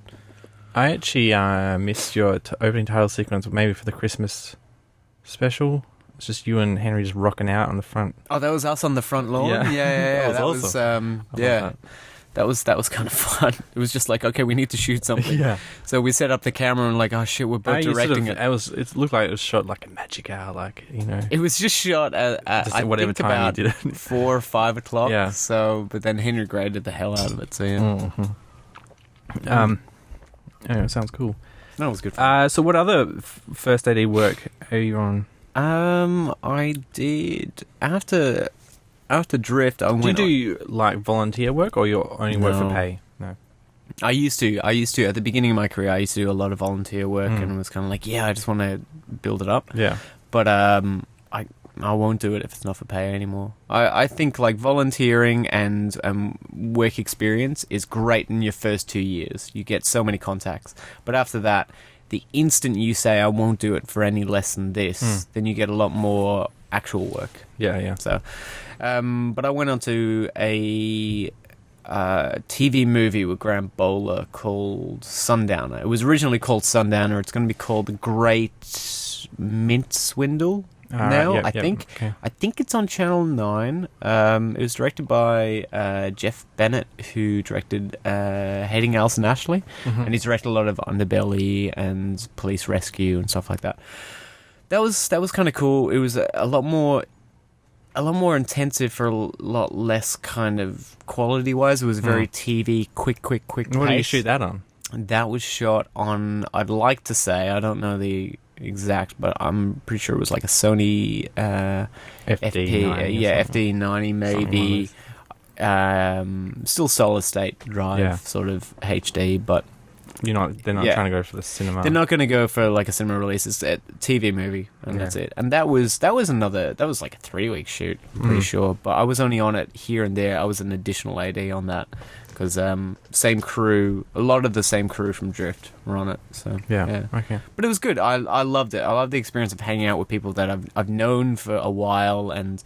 Speaker 1: I actually missed your opening title sequence, maybe for the Christmas special. It's just you and Henry just rocking out on the front.
Speaker 2: Oh, that was us on the front lawn?
Speaker 1: Yeah.
Speaker 2: That was
Speaker 1: awesome.
Speaker 2: That was kind of fun. It was just like, okay, we need to shoot something.
Speaker 1: Yeah.
Speaker 2: So we set up the camera and like, oh shit, we're both directing it.
Speaker 1: It looked like it was shot like a magic hour,
Speaker 2: It was just shot at
Speaker 1: whatever
Speaker 2: think
Speaker 1: time
Speaker 2: about
Speaker 1: you did it.
Speaker 2: 4 or 5 o'clock.
Speaker 1: Yeah.
Speaker 2: So, but then Henry graded the hell out of it. So yeah.
Speaker 1: Anyway, sounds cool.
Speaker 2: That was good fun.
Speaker 1: So what other first AD work are you on?
Speaker 2: I did after Drift.
Speaker 1: Do you do like volunteer work, or you only work for pay? No.
Speaker 2: I used to at the beginning of my career. I used to do a lot of volunteer work, and was kind of like, I just want to build it up.
Speaker 1: Yeah.
Speaker 2: But I won't do it if it's not for pay anymore. I think like volunteering and work experience is great in your first 2 years. You get so many contacts, but after that, the instant you say I won't do it for any less than this, then you get a lot more actual work.
Speaker 1: Yeah.
Speaker 2: So, but I went on to a TV movie with Graham Bowler called Sundowner. It was originally called Sundowner. It's going to be called The Great Mint Swindle. I think. Okay. I think it's on Channel 9. It was directed by Jeff Bennett, who directed Hating Alison Ashley, and he's directed a lot of Underbelly and Police Rescue and stuff like that. That was kind of cool. It was a lot more intensive for a lot less kind of quality wise. It was very TV, quick
Speaker 1: What
Speaker 2: pace.
Speaker 1: did you shoot that on?
Speaker 2: That was shot on, I'd like to say, I don't know the exact, but I'm pretty sure it was like a Sony
Speaker 1: FD90,
Speaker 2: FD90 maybe. Still solid state drive, sort of HD, but
Speaker 1: they're not trying to go for the cinema.
Speaker 2: They're not going to go for like a cinema release. It's a TV movie, and that's it. And that was like a 3-week shoot, I'm pretty sure. But I was only on it here and there. I was an additional AD on that because same crew, a lot of the same crew from Drift were on it. So yeah,
Speaker 1: okay.
Speaker 2: But it was good. I loved it. I loved the experience of hanging out with people that I've known for a while, and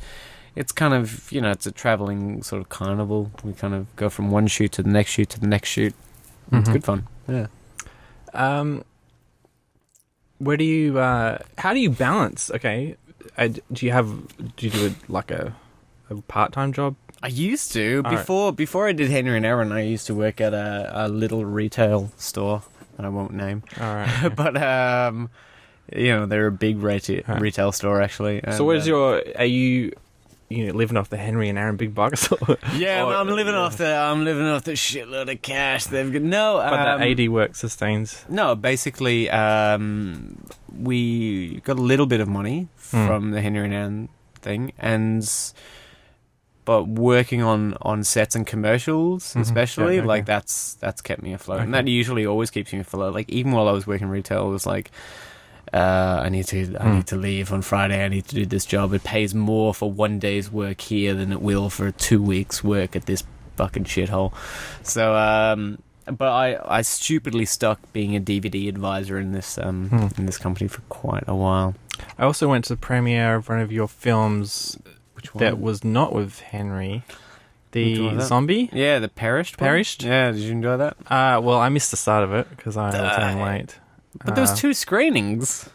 Speaker 2: it's kind of it's a traveling sort of carnival. We kind of go from one shoot to the next shoot to the next shoot. It's good fun. Yeah.
Speaker 1: Where do you? How do you balance? Okay, do you do it like a part-time job?
Speaker 2: I used to before I did Henry and Aaron. I used to work at a little retail store that I won't name.
Speaker 1: All right,
Speaker 2: but they're a big retail store actually. And,
Speaker 1: so, where's are you living off the Henry and Aaron big bucks?
Speaker 2: I'm living off the shitload of cash they've got. No,
Speaker 1: but the AD work sustains.
Speaker 2: No, basically, we got a little bit of money from the Henry and Aaron thing, but working on sets and commercials, especially, like that's kept me afloat, and that usually always keeps me afloat. Like even while I was working retail, it was like, I need to leave on Friday. I need to do this job. It pays more for 1 day's work here than it will for 2 weeks' work at this fucking shithole. So, but I stupidly stuck being a DVD advisor in this company for quite a while.
Speaker 1: I also went to the premiere of one of your films.
Speaker 2: Which one?
Speaker 1: That was not with Henry. The zombie?
Speaker 2: Yeah, the Perished one?
Speaker 1: Perished?
Speaker 2: Yeah, did you enjoy that?
Speaker 1: Well, I missed the start of it because I was running late.
Speaker 2: But there was 2 screenings.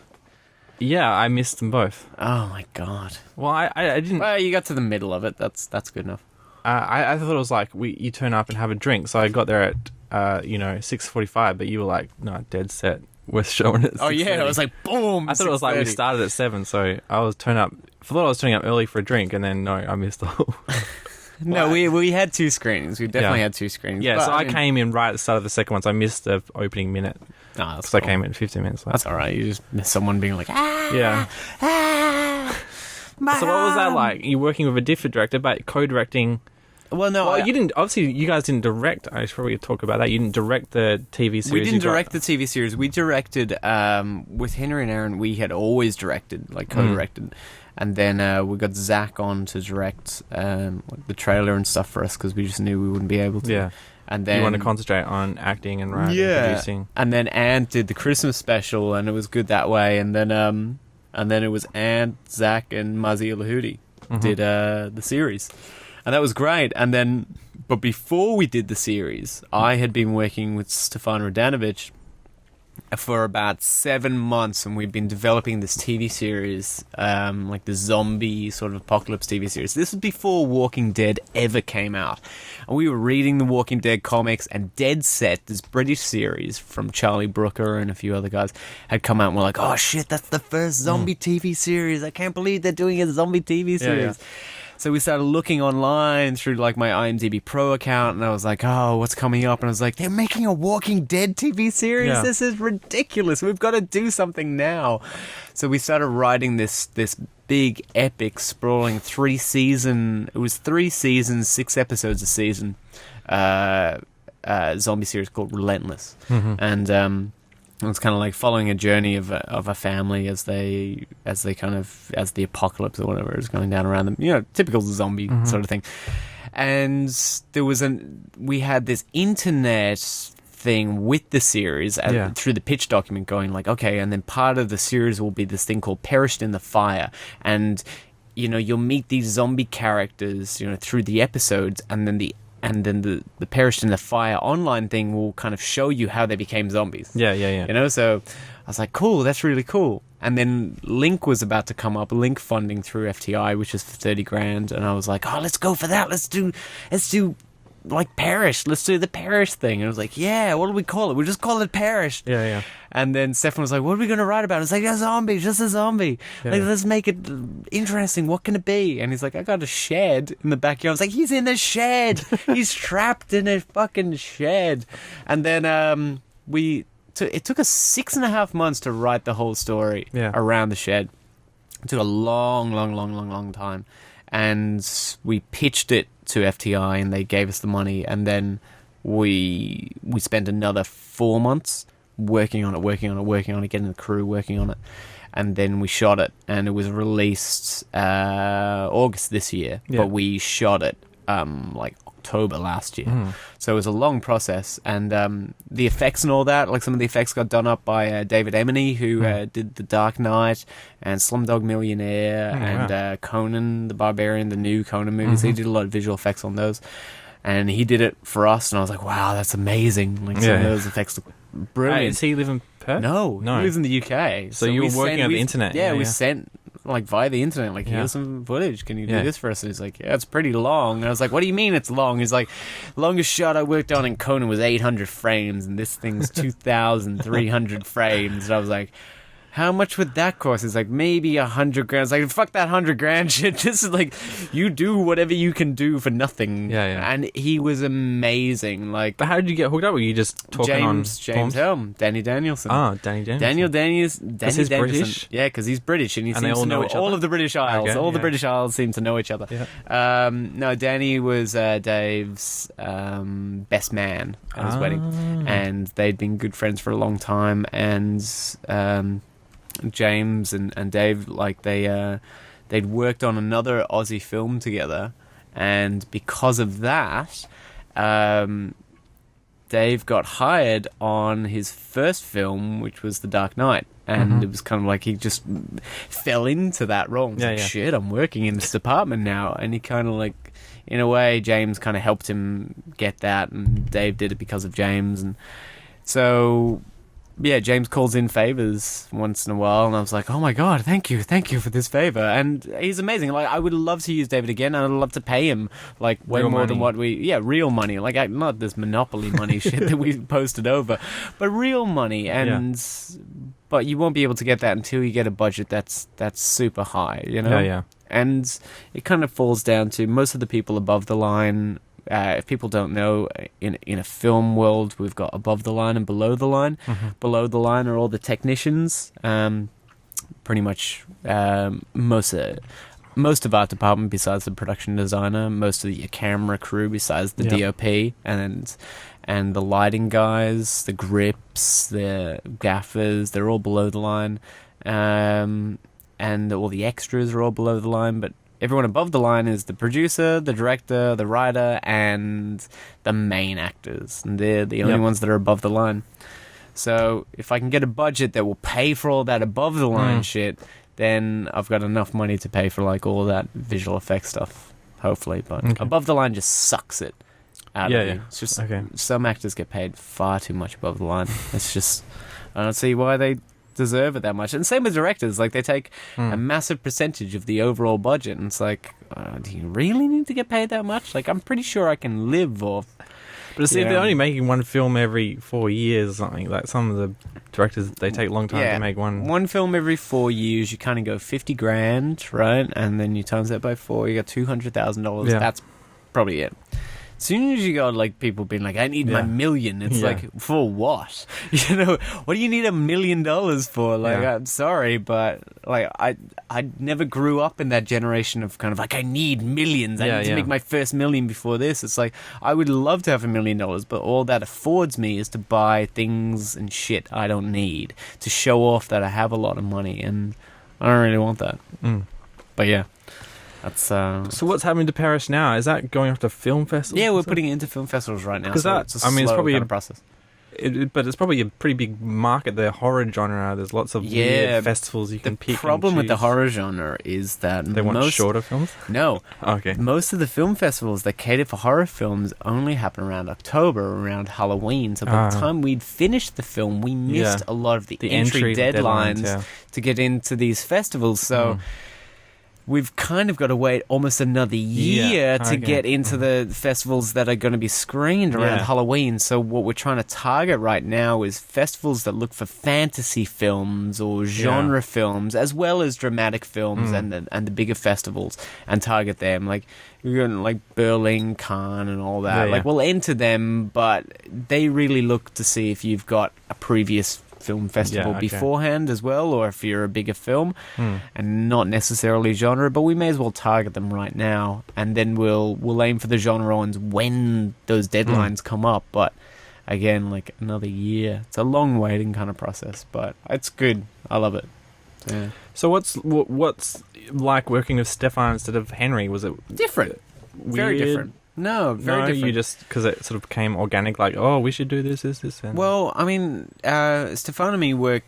Speaker 1: Yeah, I missed them both.
Speaker 2: Oh my god.
Speaker 1: Well, I didn't.
Speaker 2: Well, you got to the middle of it. That's good enough.
Speaker 1: I thought it was like you turn up and have a drink. So I got there at 6:45, but you were like, no, dead set. We're showing it.
Speaker 2: Oh yeah, it was like boom.
Speaker 1: I thought it was like we started at 7, so I was turning up. I thought I was turning up early for a drink, and then no, I missed the whole.
Speaker 2: No, we had 2 screenings. We definitely had 2 screenings.
Speaker 1: Yeah,
Speaker 2: but,
Speaker 1: so I came in right at the start of the second one, so I missed the opening minute.
Speaker 2: Oh, that's
Speaker 1: So
Speaker 2: cool.
Speaker 1: I came in 15 minutes late.
Speaker 2: That's all right. You just miss someone being like, ah,
Speaker 1: Yeah.
Speaker 2: ah,
Speaker 1: So what was that like? You're working with a different director, but co-directing.
Speaker 2: Well, no,
Speaker 1: Well, you didn't. Obviously, you guys didn't direct. I should probably talk about that. You didn't direct the TV series.
Speaker 2: We didn't direct the TV series. We directed with Henry and Aaron. We had always directed, like co-directed, and then we got Zach on to direct like the trailer and stuff for us because we just knew we wouldn't be able to.
Speaker 1: Yeah.
Speaker 2: And then
Speaker 1: You want to concentrate on acting and writing and producing.
Speaker 2: And then Ant did the Christmas special, and it was good that way. And then it was Ant, Zach, and Muzzy Lahudi did the series, and that was great. And then, but before we did the series, I had been working with Stefan Radanovic for about 7 months, and we've been developing this TV series, like the zombie sort of apocalypse TV series. This was before Walking Dead ever came out, and we were reading the Walking Dead comics, and Dead Set, this British series from Charlie Brooker and a few other guys, had come out, and we're like, oh shit, that's the first zombie TV series. I can't believe they're doing a zombie TV series. Yeah. So we started looking online through like my IMDb Pro account, and I was like, oh, what's coming up? And I was like, they're making a Walking Dead TV series? Yeah. This is ridiculous. We've got to do something now. So we started writing this big, epic, sprawling 3-season, it was 3 seasons, 6 episodes a season, zombie series called Relentless. And it's kind of like following a journey of a family as the apocalypse or whatever is going down around them. Typical zombie sort of thing. And we had this internet thing with the series through the pitch document going like, okay, and then part of the series will be this thing called Perished in the Fire. And, you'll meet these zombie characters, through the episodes, and then the Perished in the Fire online thing will kind of show you how they became zombies.
Speaker 1: Yeah.
Speaker 2: So I was like, cool, that's really cool. And then Link was about to come up, Link funding through FTI, which is for $30,000, and I was like, oh, let's go for that. Let's do like Perish. Let's do the Perish thing. And I was like, yeah, what do we call it? We'll just call it Perish.
Speaker 1: Yeah.
Speaker 2: And then Stefan was like, what are we going to write about? I was like, a zombie, just a zombie.
Speaker 1: Yeah.
Speaker 2: Like, let's make it interesting. What can it be? And he's like, I got a shed in the backyard. I was like, he's in the shed. He's trapped in a fucking shed. And then it took us 6.5 months to write the whole story around the shed. It took a long time. And we pitched it to FTI, and they gave us the money, and then we spent another 4 months working on it, getting the crew working on it, and then we shot it, and it was released August this year, but we shot it like October last year. So it was a long process, and the effects and all that, like some of the effects got done up by David Emeny, who did The Dark Knight and Slumdog Millionaire Conan the Barbarian, the new Conan movies. He did a lot of visual effects on those, and he did it for us, and I was like, wow, that's amazing. Like some of those effects look brilliant.
Speaker 1: Does he live in Perth?
Speaker 2: No, he lives in the UK.
Speaker 1: So you were working on the internet.
Speaker 2: Yeah, we sent like via the internet, like, here's some footage, can you do this for us? And he's like, yeah, it's pretty long. And I was like, what do you mean it's long? He's like, longest shot I worked on in Conan was 800 frames, and this thing's 2,300 frames. And I was like, how much would that cost? It's like, maybe $100,000. I was like, fuck that $100,000 shit. This is like, you do whatever you can do for nothing.
Speaker 1: Yeah.
Speaker 2: And he was amazing. Like,
Speaker 1: but how did you get hooked up? Were you just talking on
Speaker 2: James Helm, Danny Danielson.
Speaker 1: Oh, Danny Danielson.
Speaker 2: Danny
Speaker 1: he's
Speaker 2: Danielson.
Speaker 1: British?
Speaker 2: Yeah, because he's British, and he seems
Speaker 1: all
Speaker 2: to know
Speaker 1: each other?
Speaker 2: all of the British Isles.
Speaker 1: Okay,
Speaker 2: the British Isles seem to know each other.
Speaker 1: Yeah.
Speaker 2: No, Danny was Dave's best man at his wedding, and they'd been good friends for a long time, and James and Dave, like, they'd worked on another Aussie film together, and because of that, Dave got hired on his first film, which was The Dark Knight, and it was kind of like he just fell into that role. Shit, I'm working in this department now, and he kind of like, in a way, James kind of helped him get that, and Dave did it because of James, and so yeah, James calls in favors once in a while, and I was like, oh my god, thank you for this favor. And he's amazing. Like, I would love to use David again, and I'd love to pay him like way
Speaker 1: Real
Speaker 2: more
Speaker 1: money.
Speaker 2: than what real money. Like, not this Monopoly money shit that we posted over, but real money. And but you won't be able to get that until you get a budget that's super high, you know?
Speaker 1: Yeah.
Speaker 2: And it kind of falls down to most of the people above the line. If people don't know, in a film world, we've got above the line and below the line.
Speaker 1: Mm-hmm.
Speaker 2: Below the line are all the technicians. Pretty much most of our department, besides the production designer, most of the camera crew, besides the DOP, and the lighting guys, the grips, the gaffers, they're all below the line. And all the extras are all below the line, but everyone above the line is the producer, the director, the writer, and the main actors. And they're the only ones that are above the line. So if I can get a budget that will pay for all that above the line shit, then I've got enough money to pay for like all that visual effects stuff, hopefully. But above the line just sucks it out of you. It's just some actors get paid far too much above the line. It's just, I don't see why they deserve it that much. And same with directors, like they take a massive percentage of the overall budget, and it's like, do you really need to get paid that much? Like, I'm pretty sure I can live off.
Speaker 1: But see, if they're only making one film every 4 years or something, like some of the directors, they take a long time to make one
Speaker 2: film every 4 years. You kind of go 50 grand, right? And then you times that by 4, you got $200,000. That's probably it. As soon as you got like people being like, I need my million, it's like, for what? You know, what do you need $1 million for? Like, I'm sorry, but like I never grew up in that generation of kind of like, I need millions. I need to make my first million before this. It's like, I would love to have $1 million, but all that affords me is to buy things and shit I don't need, to show off that I have a lot of money, and I don't really want that. But yeah. That's,
Speaker 1: so what's happening to Paris now? Is that going off to film festivals?
Speaker 2: Yeah, we're putting it into film festivals right now. Because
Speaker 1: it's probably kind of process. But it's probably a pretty big market, the horror genre. There's lots of weird festivals you can pick. The
Speaker 2: problem with the horror genre is that
Speaker 1: they want shorter films.
Speaker 2: No, most of the film festivals that cater for horror films only happen around October, around Halloween. So by the time we'd finished the film, we missed a lot of the entry deadlines to get into these festivals. So. We've kind of got to wait almost another year to get into the festivals that are going to be screened around Halloween. So what we're trying to target right now is festivals that look for fantasy films or genre films, as well as dramatic films and the bigger festivals, and target them. Like, we're going like Berlin, Cannes, and all that. We'll enter them, but they really look to see if you've got a previous film festival beforehand as well, or if you're a bigger film and not necessarily genre, but we may as well target them right now, and then we'll aim for the genre ones when those deadlines come up. But again, like another year, it's a long waiting kind of process, but it's good. I love it.
Speaker 1: So what's like working with Stefan instead of Henry? Was it
Speaker 2: different?
Speaker 1: Weird?
Speaker 2: Very different. No, very different.
Speaker 1: You just, because it sort of came organic, like, oh, we should do this. And
Speaker 2: well, I mean, Stefan and me work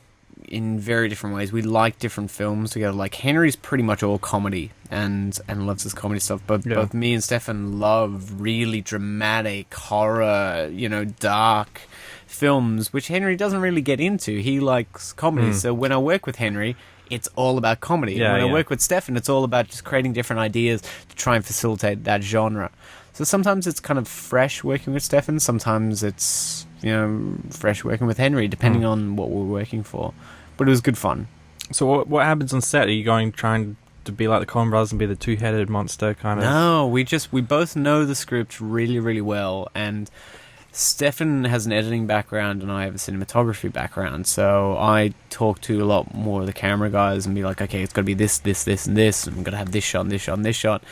Speaker 2: in very different ways. We like different films together. Like, Henry's pretty much all comedy and loves his comedy stuff, but both me and Stefan love really dramatic, horror, dark films, which Henry doesn't really get into. He likes comedy. So when I work with Henry, it's all about comedy. When I work with Stefan, it's all about just creating different ideas to try and facilitate that genre. So sometimes it's kind of fresh working with Stefan. Sometimes it's, fresh working with Henry, depending on what we're working for. But it was good fun.
Speaker 1: So what happens on set? Are you trying to be like the Coen Brothers and be the two-headed monster kind of?
Speaker 2: No, we both know the script really, really well. And Stefan has an editing background and I have a cinematography background. So I talk to a lot more of the camera guys and be like, okay, it's got to be this, this, this, and this. And we've got to have this shot and this shot and this shot.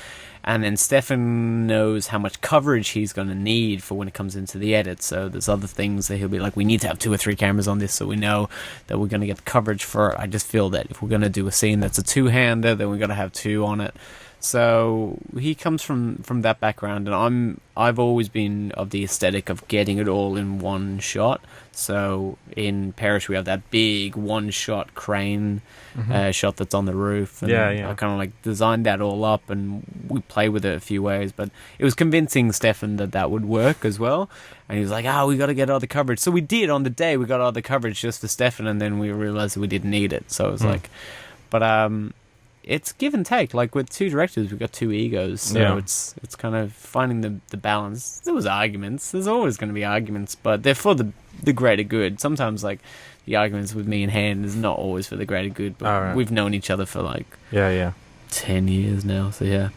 Speaker 2: And then Stefan knows how much coverage he's going to need for when it comes into the edit. So there's other things that he'll be like, we need to have 2 or 3 cameras on this so we know that we're going to get coverage for it. I just feel that if we're going to do a scene that's a two-hander, then we've got to have 2 on it. So he comes from that background, and I've always been of the aesthetic of getting it all in one shot. So in Perish we have that big one shot crane shot that's on the roof, and I kind of like designed that all up, and we play with it a few ways, but it was convincing Stefan that would work as well, and he was like, we got to get all the coverage. So we did. On the day we got all the coverage just for Stefan, and then we realized that we didn't need it, so it was like, but it's give and take. Like with two directors, we've got two egos, so it's kind of finding the balance. There was arguments. There's always going to be arguments, but they're for the greater good. Sometimes, like the arguments with me and Han is not always for the greater good. But we've known each other for like 10 years now. So yeah.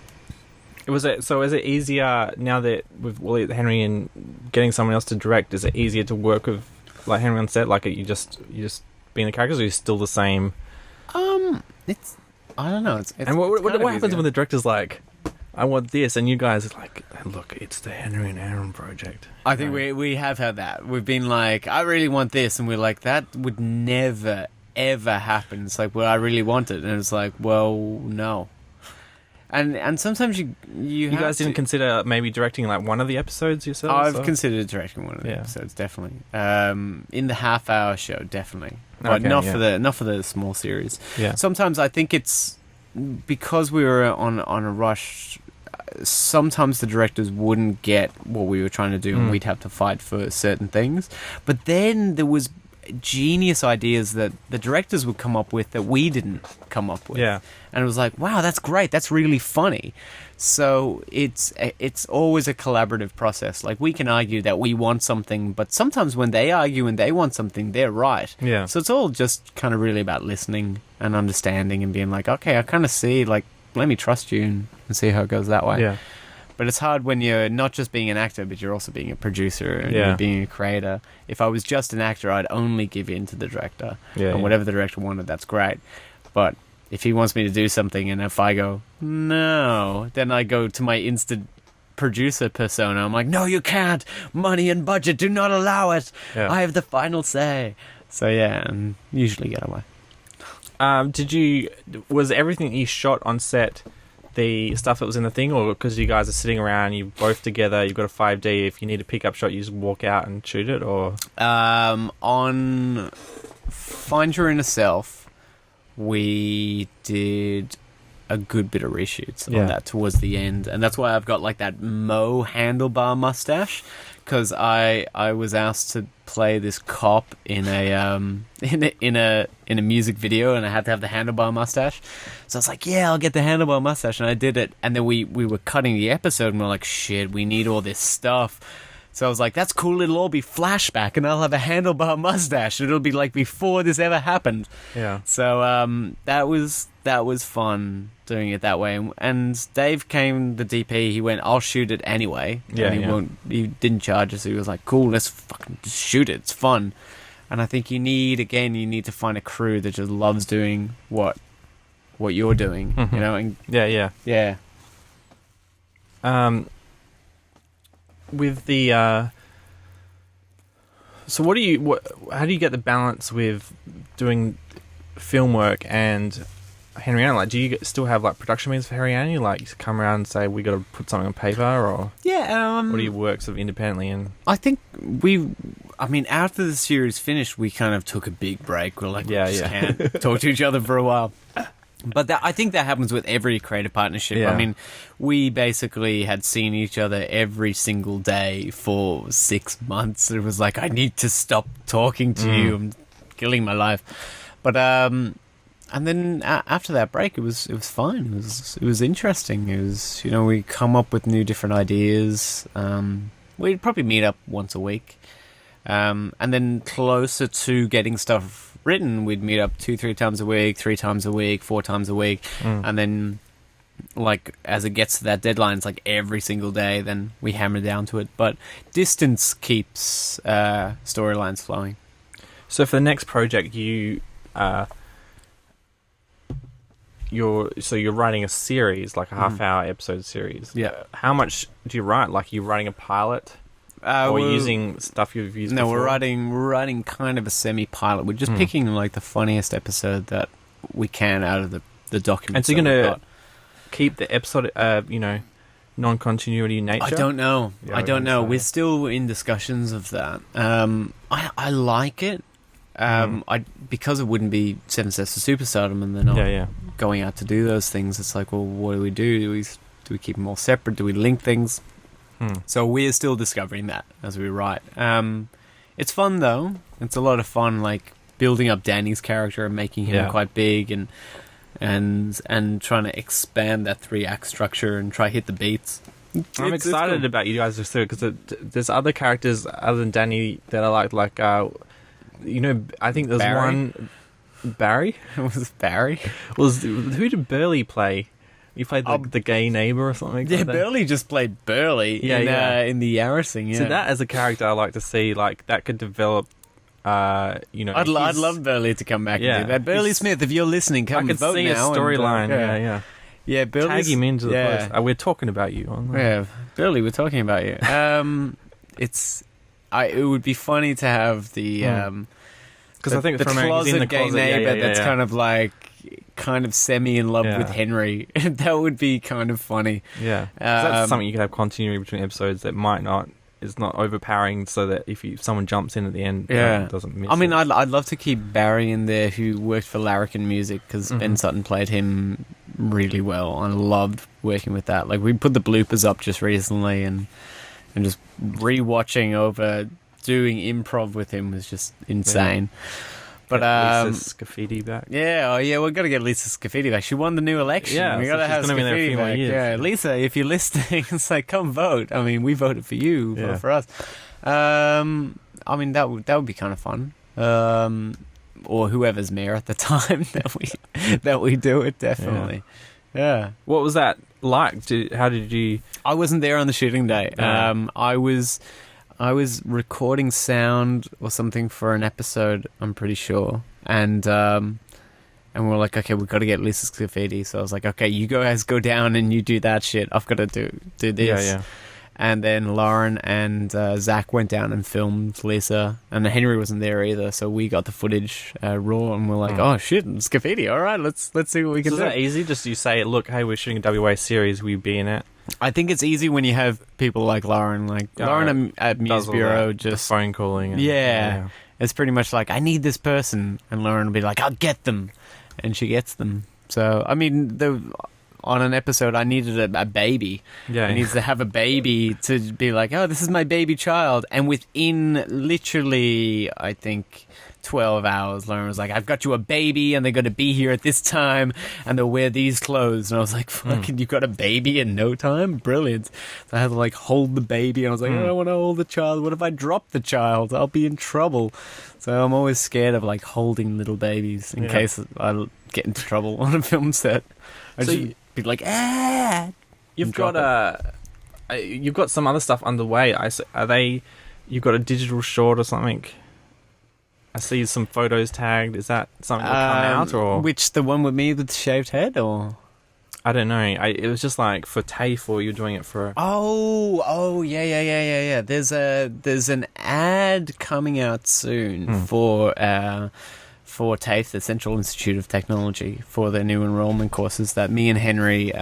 Speaker 1: Is it easier now that with Henry and getting someone else to direct? Is it easier to work with like Henry on set? Like you just being the characters, or are you still the same?
Speaker 2: It's. I don't know.
Speaker 1: And what happens when the director's like, I want this, and you guys are like, look, it's the Henry and Aaron project.
Speaker 2: I think we have had that. We've been like, I really want this, and we're like, that would never, ever happen. It's like, well, I really want it, and it's like, well, no. And sometimes you
Speaker 1: guys didn't consider maybe directing like one of the episodes yourselves?
Speaker 2: I've considered directing one of the episodes, definitely. In the half-hour show, definitely. But not for the small series.
Speaker 1: Yeah.
Speaker 2: Sometimes I think it's because we were on a rush. Sometimes the directors wouldn't get what we were trying to do, and we'd have to fight for certain things. But then there was genius ideas that the directors would come up with that we didn't come up with.
Speaker 1: Yeah.
Speaker 2: And it was like, wow, that's great. That's really funny. So it's always a collaborative process. Like we can argue that we want something, but sometimes when they argue and they want something, they're right.
Speaker 1: Yeah.
Speaker 2: So it's all just kind of really about listening and understanding and being like, okay, I kind of see, like, let me trust you and see how it goes that way.
Speaker 1: Yeah.
Speaker 2: But it's hard when you're not just being an actor, but you're also being a producer and you're being a creator. If I was just an actor, I'd only give in to the director. And whatever the director wanted, that's great. But if he wants me to do something and if I go, no, then I go to my instant producer persona. I'm like, no, you can't. Money and budget do not allow it. Yeah. I have the final say. So yeah, and usually get away.
Speaker 1: Was everything you shot on set the stuff that was in the thing, or because you guys are sitting around, you're both together, you've got a 5D, if you need a pickup shot, you just walk out and shoot it, or?
Speaker 2: On Find Your Inner Self, we did a good bit of reshoots on that towards the end, and that's why I've got like that Mo handlebar mustache, because I was asked to play this cop in a music video, and I had to have the handlebar mustache. So I was like, yeah, I'll get the handlebar mustache, and I did it. And then we were cutting the episode, and we're like, shit, we need all this stuff. So I was like, that's cool, it'll all be flashback, and I'll have a handlebar mustache. It'll be like before this ever happened.
Speaker 1: Yeah.
Speaker 2: So that was fun doing it that way. And Dave came, the DP, he went, I'll shoot it anyway.
Speaker 1: Yeah,
Speaker 2: and he didn't charge us. He was like, cool, let's fucking just shoot it. It's fun. And I think you need to find a crew that just loves doing what you're doing, you know? And yeah.
Speaker 1: With the so how do you get the balance with doing film work and Henry Ann? Like, do you still have like production meetings for Henry Ann? You like come around and say we got to put something on paper, or what do you work sort of independently? And
Speaker 2: I think after the series finished, we kind of took a big break. We're like, can't talk to each other for a while. But I think that happens with every creative partnership.
Speaker 1: Yeah.
Speaker 2: I mean, we basically had seen each other every single day for 6 months. It was like, I need to stop talking to you. I'm killing my life. But and then after that break, it was fine. It was interesting. It was, we come up with new different ideas. We'd probably meet up once a week. And then closer to getting stuff written, we'd meet up 2-3 times a week, 3 times a week, 4 times a week, and then like as it gets to that deadline, it's like every single day, then we hammer down to it. But distance keeps storylines flowing.
Speaker 1: So for the next project, you're writing a series, like a half-hour episode series.
Speaker 2: Yeah.
Speaker 1: How much do you write? Like, you're writing a pilot? Or using stuff you've used before?
Speaker 2: No, we're writing kind of a semi-pilot. We're just picking like the funniest episode that we can out of the document.
Speaker 1: And so you're going to keep the episode, non-continuity nature?
Speaker 2: I don't know.
Speaker 1: Yeah,
Speaker 2: I don't know.
Speaker 1: so.
Speaker 2: We're still in discussions of that. I like it. Because it wouldn't be Seven Steps to Superstardom, and they're not going out to do those things. It's like, well, what do we do? Do we keep them all separate? Do we link things? So we're still discovering that as we write. It's fun though. It's a lot of fun, like building up Danny's character and making him quite big, and trying to expand that 3-act structure and try hit the beats.
Speaker 1: I'm excited about you guys too, because there's other characters other than Danny that I like. I think there's
Speaker 2: Barry?
Speaker 1: one. Barry?
Speaker 2: Was it Barry?
Speaker 1: Who did Burley play? He played the gay neighbor or something.
Speaker 2: Yeah,
Speaker 1: like that.
Speaker 2: Burley just played Burley in the Yarrising. Yeah.
Speaker 1: So that as a character, I like to see like that could develop. I'd
Speaker 2: love Burley to come back and do that. Burley Smith, if you're listening, come
Speaker 1: I could
Speaker 2: vote
Speaker 1: see
Speaker 2: now.
Speaker 1: a storyline. Yeah.
Speaker 2: Burley.
Speaker 1: Tag him into the place. We're talking about you.
Speaker 2: Burley, we're talking about you. It would be funny to have the
Speaker 1: because I think
Speaker 2: the
Speaker 1: from
Speaker 2: closet gay neighbor that's kind of semi in love with Henry. That would be kind of funny.
Speaker 1: Yeah, that's something you could have continuity between episodes that is not overpowering, so that if someone jumps in at the end, it doesn't miss.
Speaker 2: I mean,
Speaker 1: it.
Speaker 2: I'd love to keep Barry in there, who worked for Larrikin Music, because Ben Sutton played him really well. I loved working with that. Like, we put the bloopers up just recently, and just rewatching over doing improv with him was just insane. But
Speaker 1: Lisa Scafidi back.
Speaker 2: Yeah, we've got to get Lisa Scafidi back. She won the new election.
Speaker 1: Yeah,
Speaker 2: we got to have Scafidi back. Yeah, Lisa, if you're listening, it's like, come vote. I mean, we voted for you, vote for us. I mean, that would be kind of fun. Or whoever's mayor at the time that we do it, definitely. Yeah.
Speaker 1: What was that like? How did you?
Speaker 2: I wasn't there on the shooting day. I was recording sound or something for an episode, I'm pretty sure. And we're like, okay, we've got to get Lisa Scafidi. So I was like, okay, you guys go down and you do that shit. I've got to do this.
Speaker 1: Yeah.
Speaker 2: And then Lauren and Zach went down and filmed Lisa. And Henry wasn't there either, so we got the footage raw, and we're like, oh shit, Scafidi, all right, let's see what we can do.
Speaker 1: Is that easy? Just you say, look, hey, we're shooting a WA series, will you be in it?
Speaker 2: I think it's easy when you have people like Lauren. Lauren at Muse Bureau, just
Speaker 1: the phone calling.
Speaker 2: It's pretty much like, I need this person, and Lauren will be like, I'll get them, and she gets them. So I mean, on an episode, I needed a baby. Yeah, I needed to have a baby to be like, oh, this is my baby child, and within literally, I think, 12 hours, Lauren was like, I've got you a baby, and they're going to be here at this time, and they'll wear these clothes. And I was like, fucking, you got a baby in no time? Brilliant. So I had to like hold the baby, and I was like, I don't want to hold the child. What if I drop the child? I'll be in trouble. So I'm always scared of like holding little babies in case I get into trouble on a film set. Be like,
Speaker 1: You've got some other stuff underway. You've got a digital short or something? I see some photos tagged. Is that something that'll come out, or
Speaker 2: which, the one with me with the shaved head, or?
Speaker 1: I don't know. It was just like for TAFE, or you're doing it for.
Speaker 2: Yeah. There's an ad coming out soon for TAFE, the Central Institute of Technology, for their new enrollment courses that me and Henry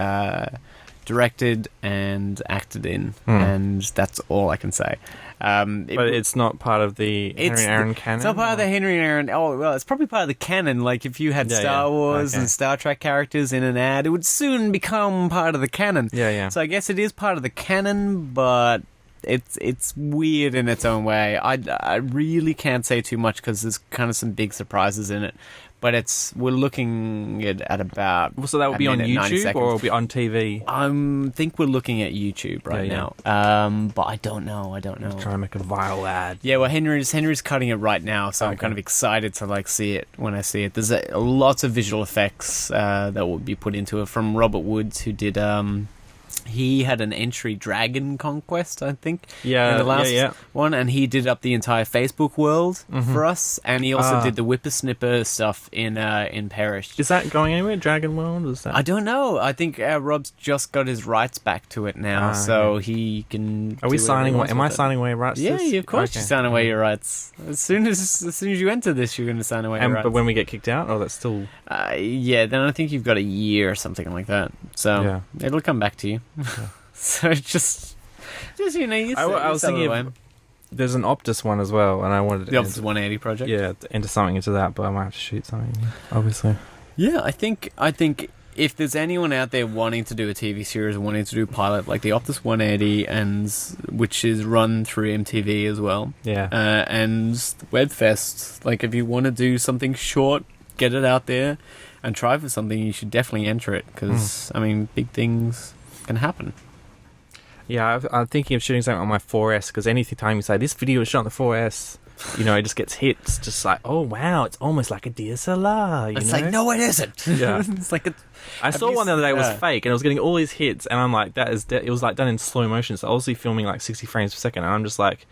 Speaker 2: directed and acted in, and that's all I can say.
Speaker 1: But it's not part of the Henry and Aaron canon?
Speaker 2: It's not part of the Henry and Aaron... Oh, well, it's probably part of the canon. Like, if you had Star Wars and Star Trek characters in an ad, it would soon become part of the canon.
Speaker 1: Yeah.
Speaker 2: So I guess it is part of the canon, but it's weird in its own way. I really can't say too much because there's kind of some big surprises in it. But we're looking at about...
Speaker 1: Well, so that will be on YouTube, or will be on TV?
Speaker 2: I think we're looking at YouTube right now. But I don't know.
Speaker 1: Trying to make a viral ad.
Speaker 2: Yeah, well, Henry's cutting it right now, so I'm kind of excited to like see it when I see it. There's lots of visual effects that will be put into it from Robert Woods, who did he had an entry Dragon Conquest, I think.
Speaker 1: Yeah,
Speaker 2: in the last
Speaker 1: yeah.
Speaker 2: one, and he did up the entire Facebook world for us, and he also did the Whippersnipper stuff in Perished.
Speaker 1: Is that going anywhere? Dragon World? Is that?
Speaker 2: I don't know. I think Rob's just got his rights back to it now, so he can.
Speaker 1: Are we signing away? Am I signing away rights?
Speaker 2: Yeah,
Speaker 1: to this?
Speaker 2: of course you sign away your rights. As soon as you enter this, you're going to sign away your rights.
Speaker 1: But when we get kicked out, that's still.
Speaker 2: Yeah, then I think you've got a year or something like that. So it'll come back to you.
Speaker 1: Okay.
Speaker 2: So just you know,
Speaker 1: I was thinking there's an Optus one as well, and I wanted
Speaker 2: the Optus 180 project.
Speaker 1: Yeah, to enter something into that, but I might have to shoot something, obviously.
Speaker 2: Yeah, I think if there's anyone out there wanting to do a TV series or wanting to do a pilot like the Optus 180, and which is run through MTV as well, and Webfest, like if you want to do something short, get it out there and try for something, you should definitely enter it because I mean, big things can happen.
Speaker 1: Yeah, I'm thinking of shooting something on my 4S, because anytime you say, this video is shot on the 4S, you know, it just gets hits, just like, oh, wow, it's almost like a DSLR,
Speaker 2: It's like, no, it isn't.
Speaker 1: Yeah.
Speaker 2: It's like
Speaker 1: I saw one the other day, it was fake, and it was getting all these hits, and I'm like, it was like done in slow motion, so obviously filming like 60 frames per second, and I'm just like,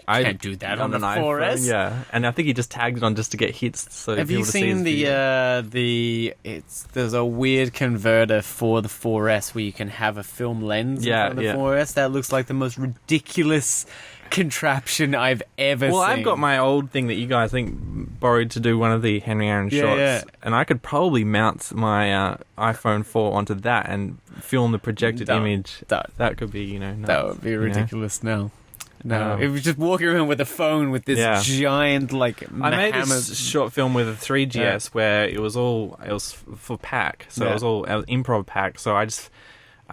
Speaker 1: I
Speaker 2: can't do that on the 4S.
Speaker 1: iPhone, yeah, and I think he just tagged it on just to get hits. So
Speaker 2: have you seen there's a weird converter for the 4S where you can have a film lens on the 4S that looks like the most ridiculous contraption I've ever seen.
Speaker 1: Well, I've got my old thing that you guys think borrowed to do one of the Henry Aaron shots, and I could probably mount my iPhone 4 onto that and film the projected image. That could be, nuts,
Speaker 2: that would be ridiculous. No, it was just walking around with a phone with this giant
Speaker 1: I made a short film with a 3GS where it was for pack, so it was improv pack. So I just.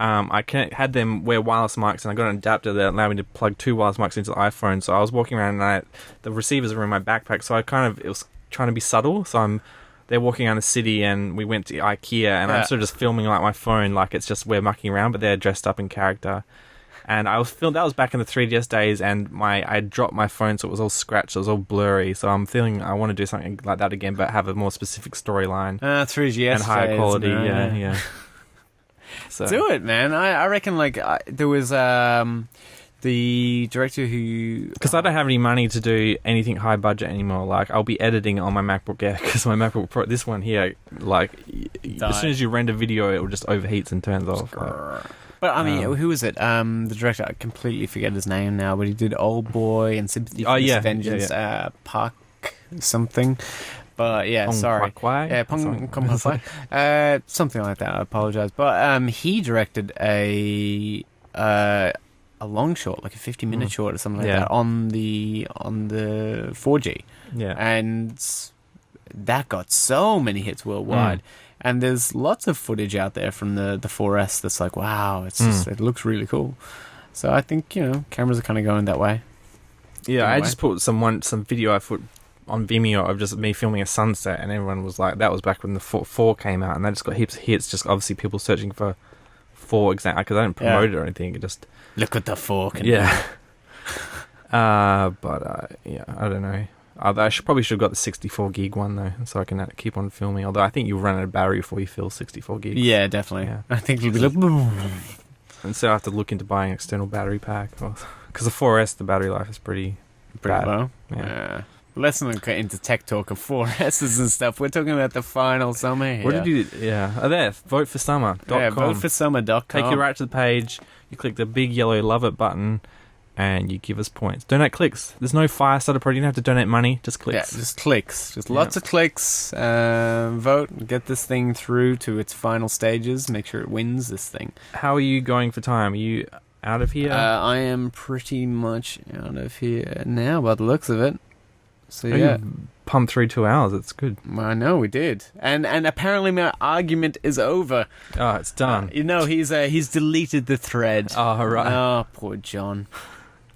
Speaker 1: I had them wear wireless mics, and I got an adapter that allowed me to plug 2 wireless mics into the iPhone. So I was walking around, and the receivers were in my backpack. So it was trying to be subtle. So they're walking around the city, and we went to IKEA, and I'm sort of just filming like my phone, like it's just we're mucking around, but they're dressed up in character. And that was back in the 3GS days, and I dropped my phone, so it was all scratched, it was all blurry. So I'm feeling I want to do something like that again, but have a more specific storyline.
Speaker 2: 3GS
Speaker 1: and higher quality, yeah. So.
Speaker 2: Do it, man. I reckon there was the director who...
Speaker 1: Because I don't have any money to do anything high budget anymore. Like, I'll be editing on my MacBook Air, because my MacBook Pro, this one here, like, as soon as you render video, it will just overheats and turns off.
Speaker 2: But I mean, who was it? The director, I completely forget his name now, but he did Old Boy and Sympathy for Vengeance, Park something. But yeah, sorry. Yeah, something like that. I apologize. But he directed a long short, like a 50-minute short or something like that, on the 4G. Yeah, and that got so many hits worldwide. And there's lots of footage out there from the 4S that's like, wow, it's just, it looks really cool. So I think cameras are kind of going that way.
Speaker 1: Yeah, I just put some video I put on Vimeo of just me filming a sunset, and everyone was like, that was back when the 4 came out, and they just got heaps of hits, just obviously people searching for 4 exactly, because I didn't promote it or anything, it just...
Speaker 2: Look at the 4 can
Speaker 1: do. I don't know. I probably should have got the 64 gig one though, so I can keep on filming, although I think you'll run out of battery before you fill 64 gig.
Speaker 2: Yeah, definitely. I think you'll be like...
Speaker 1: And so I have to look into buying an external battery pack, because the 4S, the battery life is pretty bad.
Speaker 2: Low. Yeah. Let's not get into tech talk of 4Ss and stuff. We're talking about the final summer here.
Speaker 1: What did you... Yeah. There, voteforsummer.com.
Speaker 2: Yeah, voteforsummer.com.
Speaker 1: Take you right to the page. You click the big yellow love it button, and you give us points. Donate clicks. There's no Firestarter project. You don't have to donate money. Just clicks.
Speaker 2: Yeah, just clicks. Just lots of clicks. Vote. Get this thing through to its final stages. Make sure it wins this thing.
Speaker 1: How are you going for time? Are you out of here?
Speaker 2: I am pretty much out of here now, by the looks of it. So yeah,
Speaker 1: pumped through 2 hours. It's good.
Speaker 2: I know we did, and apparently my argument is over.
Speaker 1: Oh, it's done.
Speaker 2: He's deleted the thread.
Speaker 1: Oh right.
Speaker 2: Oh, poor John.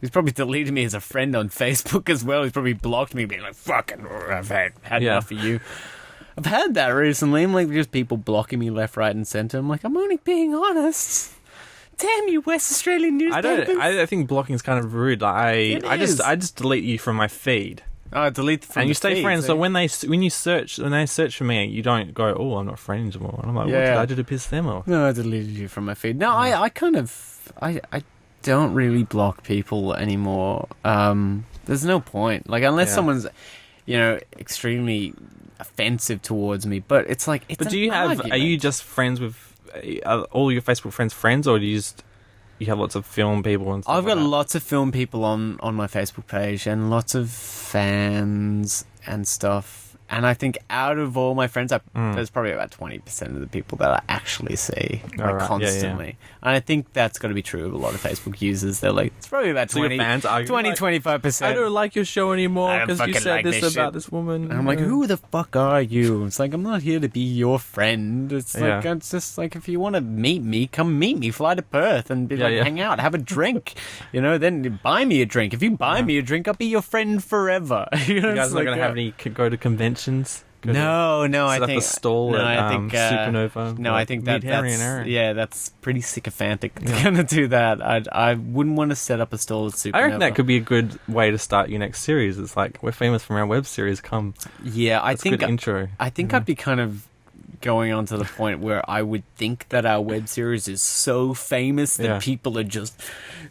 Speaker 2: He's probably deleted me as a friend on Facebook as well. He's probably blocked me, being like, "Fucking, I've had enough of you." I've had that recently. I'm like, just people blocking me left, right, and centre. I'm like, I'm only being honest. Damn you, West Australian newspapers.
Speaker 1: I think blocking is kind of rude. Like I just delete you from my feed.
Speaker 2: I delete from
Speaker 1: and
Speaker 2: the
Speaker 1: you stay
Speaker 2: feed,
Speaker 1: friends. So when they search for me, you don't go, "Oh, I'm not friends anymore." And I'm like, "What did I do to piss them off?"
Speaker 2: No, I deleted you from my feed. No, I kind of I don't really block people anymore. There's no point. Like unless someone's, extremely offensive towards me. But it's like it's.
Speaker 1: But do you have? Are you just friends with are all your Facebook friends, or do you just you have lots of film people and stuff?
Speaker 2: I've got lots of film people on my Facebook page and lots of fans and stuff. And I think out of all my friends, there's probably about 20% of the people that I actually see constantly. And I think that's got to be true of a lot of Facebook users. They're like, it's probably about 25%.
Speaker 1: I don't like your show anymore because you said this about this woman.
Speaker 2: And I'm like, who the fuck are you? It's like, I'm not here to be your friend. It's like, it's just like, if you want to meet me, come meet me. Fly to Perth and hang out, have a drink. Then buy me a drink. If you buy me a drink, I'll be your friend forever. You
Speaker 1: guys not going to have any go to conventions?
Speaker 2: No, I
Speaker 1: think
Speaker 2: a
Speaker 1: stall at Supernova.
Speaker 2: No, I think that's pretty sycophantic. Gonna do that. I wouldn't want to set up a stall at Supernova.
Speaker 1: I reckon that could be a good way to start your next series. It's like, we're famous from our web series. Come,
Speaker 2: I think
Speaker 1: good intro.
Speaker 2: I think I'd be kind of going on to the point where I would think that our web series is so famous that people are just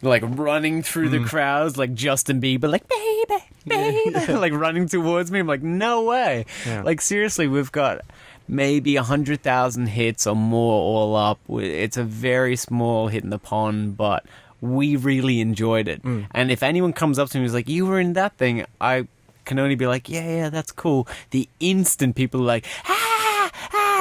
Speaker 2: like running through the crowds like Justin Bieber, like baby, like running towards me. I'm like, no way. Like seriously, we've got maybe 100,000 hits or more all up. It's a very small hit in the pond, but we really enjoyed it. And if anyone comes up to me and is like, you were in that thing, I can only be like, yeah, that's cool. The instant people are like,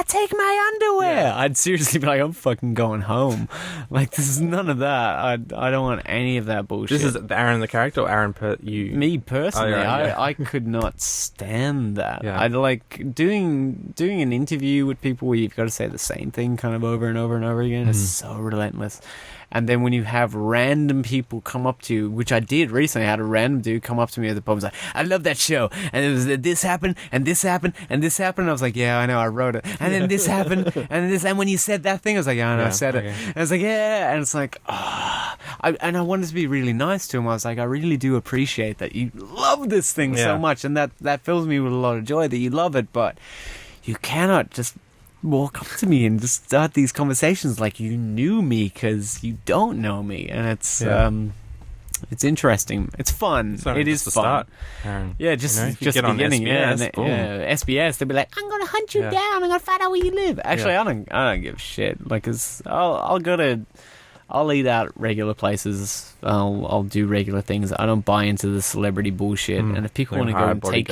Speaker 2: take my underwear. I'd seriously be like, I'm fucking going home. Like, this is none of that. I don't want any of that bullshit.
Speaker 1: This is Aaron the character, or Aaron you?
Speaker 2: Me personally, I could not stand that. I'd like doing an interview with people where you've got to say the same thing kind of over and over and over again. It's so relentless. And then when you have random people come up to you, which I did recently, I had a random dude come up to me at the pub and was like, I love that show. And it was this happened, and this happened, and this happened. And I was like, yeah, I know, I wrote it. And then this happened, and when you said that thing, I was like, yeah, I know, I said it. And I was like, yeah. And it's like, and I wanted to be really nice to him. I was like, I really do appreciate that you love this thing so much. And that fills me with a lot of joy that you love it. But you cannot just walk up to me and just start these conversations like you knew me, because you don't know me. And it's interesting, it's fun, it is fun.
Speaker 1: Start,
Speaker 2: just
Speaker 1: the beginning.
Speaker 2: SBS, they'll be like, I'm gonna hunt you down, I'm gonna find out where you live. Actually, I don't give a shit, like, cause I'll eat out regular places. I'll do regular things. I don't buy into the celebrity bullshit. And if people want to go and take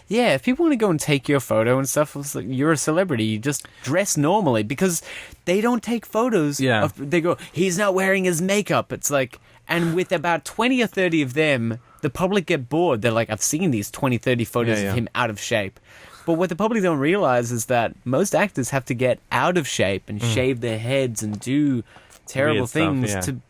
Speaker 2: if people want to go and take your photo and stuff, it's like, you're a celebrity. You just dress normally, because they don't take photos. They go, he's not wearing his makeup. It's like, and with about 20 or 30 of them, the public get bored. They're like, I've seen these 20, 30 photos of him out of shape. But what the public don't realize is that most actors have to get out of shape and shave their heads and do terrible things to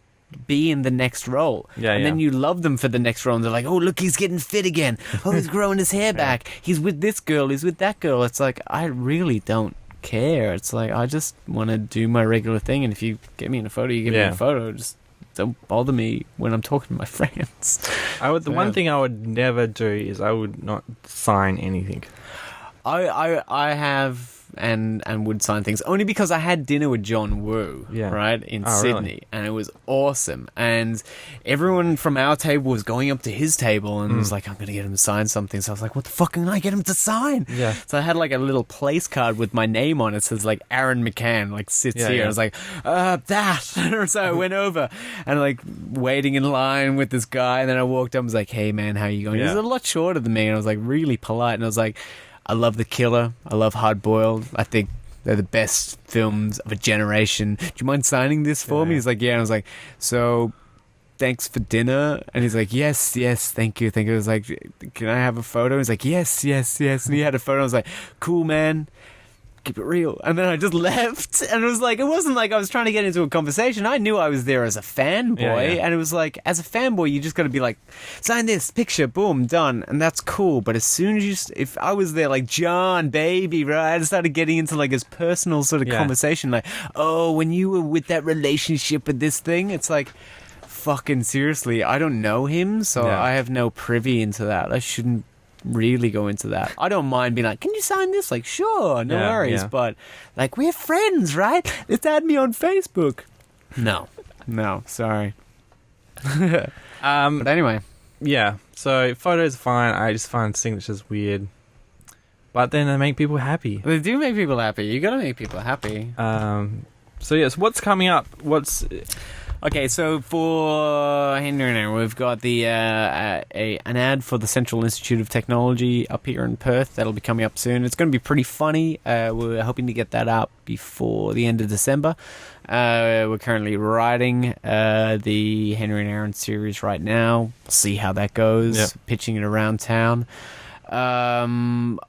Speaker 2: be in the next role. And then you love them for the next role, and they're like, oh, look, he's getting fit again. Oh, he's growing his hair back. He's with this girl. He's with that girl. It's like, I really don't care. It's like, I just want to do my regular thing. And if you get me in a photo, you get me in a photo. Just don't bother me when I'm talking to my friends.
Speaker 1: The one thing I would never do is I would not sign anything.
Speaker 2: I have and would sign things only because I had dinner with John Woo, right, in Sydney,
Speaker 1: really?
Speaker 2: And it was awesome. And everyone from our table was going up to his table and was like, I'm going to get him to sign something. So I was like, what the fuck can I get him to sign? So I had like a little place card with my name on it. It says like Aaron McCann, like sits here. I was like, that. So I went over and like waiting in line with this guy. And then I walked up and was like, hey man, how you going? He was a lot shorter than me. And I was like really polite. And I was like, I love The Killer. I love Hard Boiled. I think they're the best films of a generation. Do you mind signing this for me? He's like, yeah. And I was like, so thanks for dinner. And he's like, yes, thank you. I was like, can I have a photo? He's like, yes. And he had a photo. I was like, cool, man. Keep it real. And then I just left, and it was like, it wasn't like I was trying to get into a conversation. I knew I was there as a fanboy, and it was like, as a fanboy, you just got to be like, sign this picture, boom, done, and that's cool. But as soon as if I was there, like, John, baby, right, I started getting into like his personal sort of conversation, like, oh, when you were with that relationship with this thing, it's like, fucking seriously, I don't know him, so I have no privy into that. I shouldn't really go into that. I don't mind being like, can you sign this? Like, sure, no worries. Yeah. But like, we're friends, right? Let's add me on Facebook. No, sorry. But anyway.
Speaker 1: Yeah, so photos are fine. I just find signatures weird. But then they make people happy.
Speaker 2: They do make people happy. You got to make people happy.
Speaker 1: So yes, what's coming up?
Speaker 2: Okay, so for Henry and Aaron, we've got the an ad for the Central Institute of Technology up here in Perth. That'll be coming up soon. It's going to be pretty funny. We're hoping to get that up before the end of December. We're currently writing the Henry and Aaron series right now. We'll see how that goes. Yep. Pitching it around town. I'm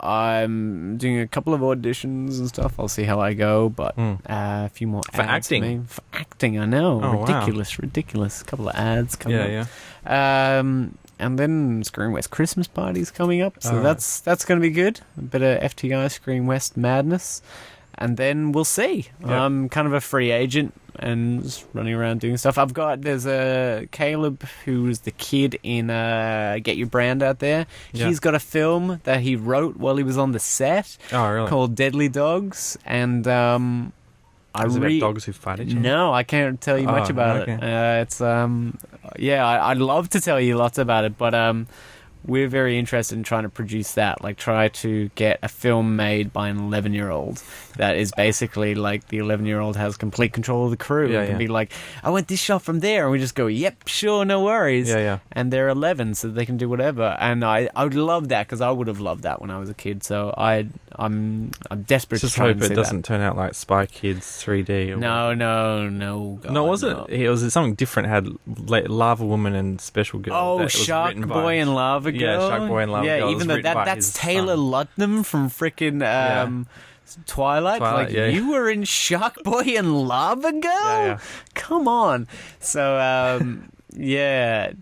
Speaker 2: doing a couple of auditions and stuff. I'll see how I go, but a few more
Speaker 1: for
Speaker 2: ads
Speaker 1: acting.
Speaker 2: For acting, I know.
Speaker 1: Oh,
Speaker 2: ridiculous. A couple of ads coming up. Yeah. And then Screen West Christmas Party's coming up, so that's going to be good. A bit of FTI Screen West madness. And then we'll see. Yep. I'm kind of a free agent and just running around doing stuff. There's a Caleb who's the kid in Get Your Brand Out There. Yeah. He's got a film that he wrote while he was on the set.
Speaker 1: Oh, really?
Speaker 2: Called Deadly Dogs. And
Speaker 1: Is it about dogs who fight each other?
Speaker 2: No, I can't tell you much about it. It's I'd love to tell you lots about it, but we're very interested in trying to produce that, like try to get a film made by an 11-year-old that is basically like the 11-year-old has complete control of the crew. And be like, I want this shot from there, and we just go, yep, sure, no worries. And they're 11, so they can do whatever. And I would love that, because I would have loved that when I was a kid. So I'm desperate
Speaker 1: just
Speaker 2: to try
Speaker 1: hope
Speaker 2: and see
Speaker 1: it doesn't turn out like Spy Kids 3D.
Speaker 2: No. God,
Speaker 1: no, was it? It was something different. It had Lava Woman and Special Girl.
Speaker 2: Oh, Shark Boy and Lava Girl.
Speaker 1: Yeah, Shark Boy and Lava Girl.
Speaker 2: Yeah, even though that's Taylor Lautner from frickin' Twilight. Like, you were in Shark Boy and Lava Girl?
Speaker 1: Yeah.
Speaker 2: Come on. So,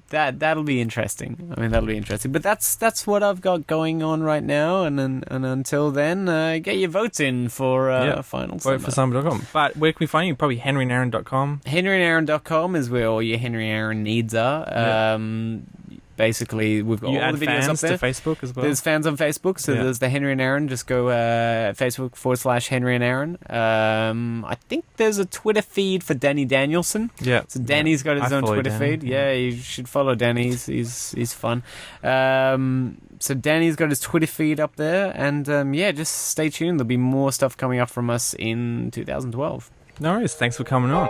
Speaker 2: that'll be interesting. I mean, that'll be interesting. But that's what I've got going on right now. And until then, get your votes in for Final Summer.
Speaker 1: Vote for Summer.com. But where can we find you? Probably henryandaaron.com.
Speaker 2: henryandaaron.com is where all your Henry Aaron needs are. Basically, we've got all the videos up there.
Speaker 1: To Facebook as well.
Speaker 2: There's fans on Facebook, so there's the Henry and Aaron. Just go Facebook.com/Henry and Aaron. I think there's a Twitter feed for Danny Danielson.
Speaker 1: Yeah.
Speaker 2: So Danny's got his own Twitter feed. Yeah, you should follow Danny. He's fun. So Danny's got his Twitter feed up there, and just stay tuned. There'll be more stuff coming up from us in 2012.
Speaker 1: No worries. Thanks for coming on.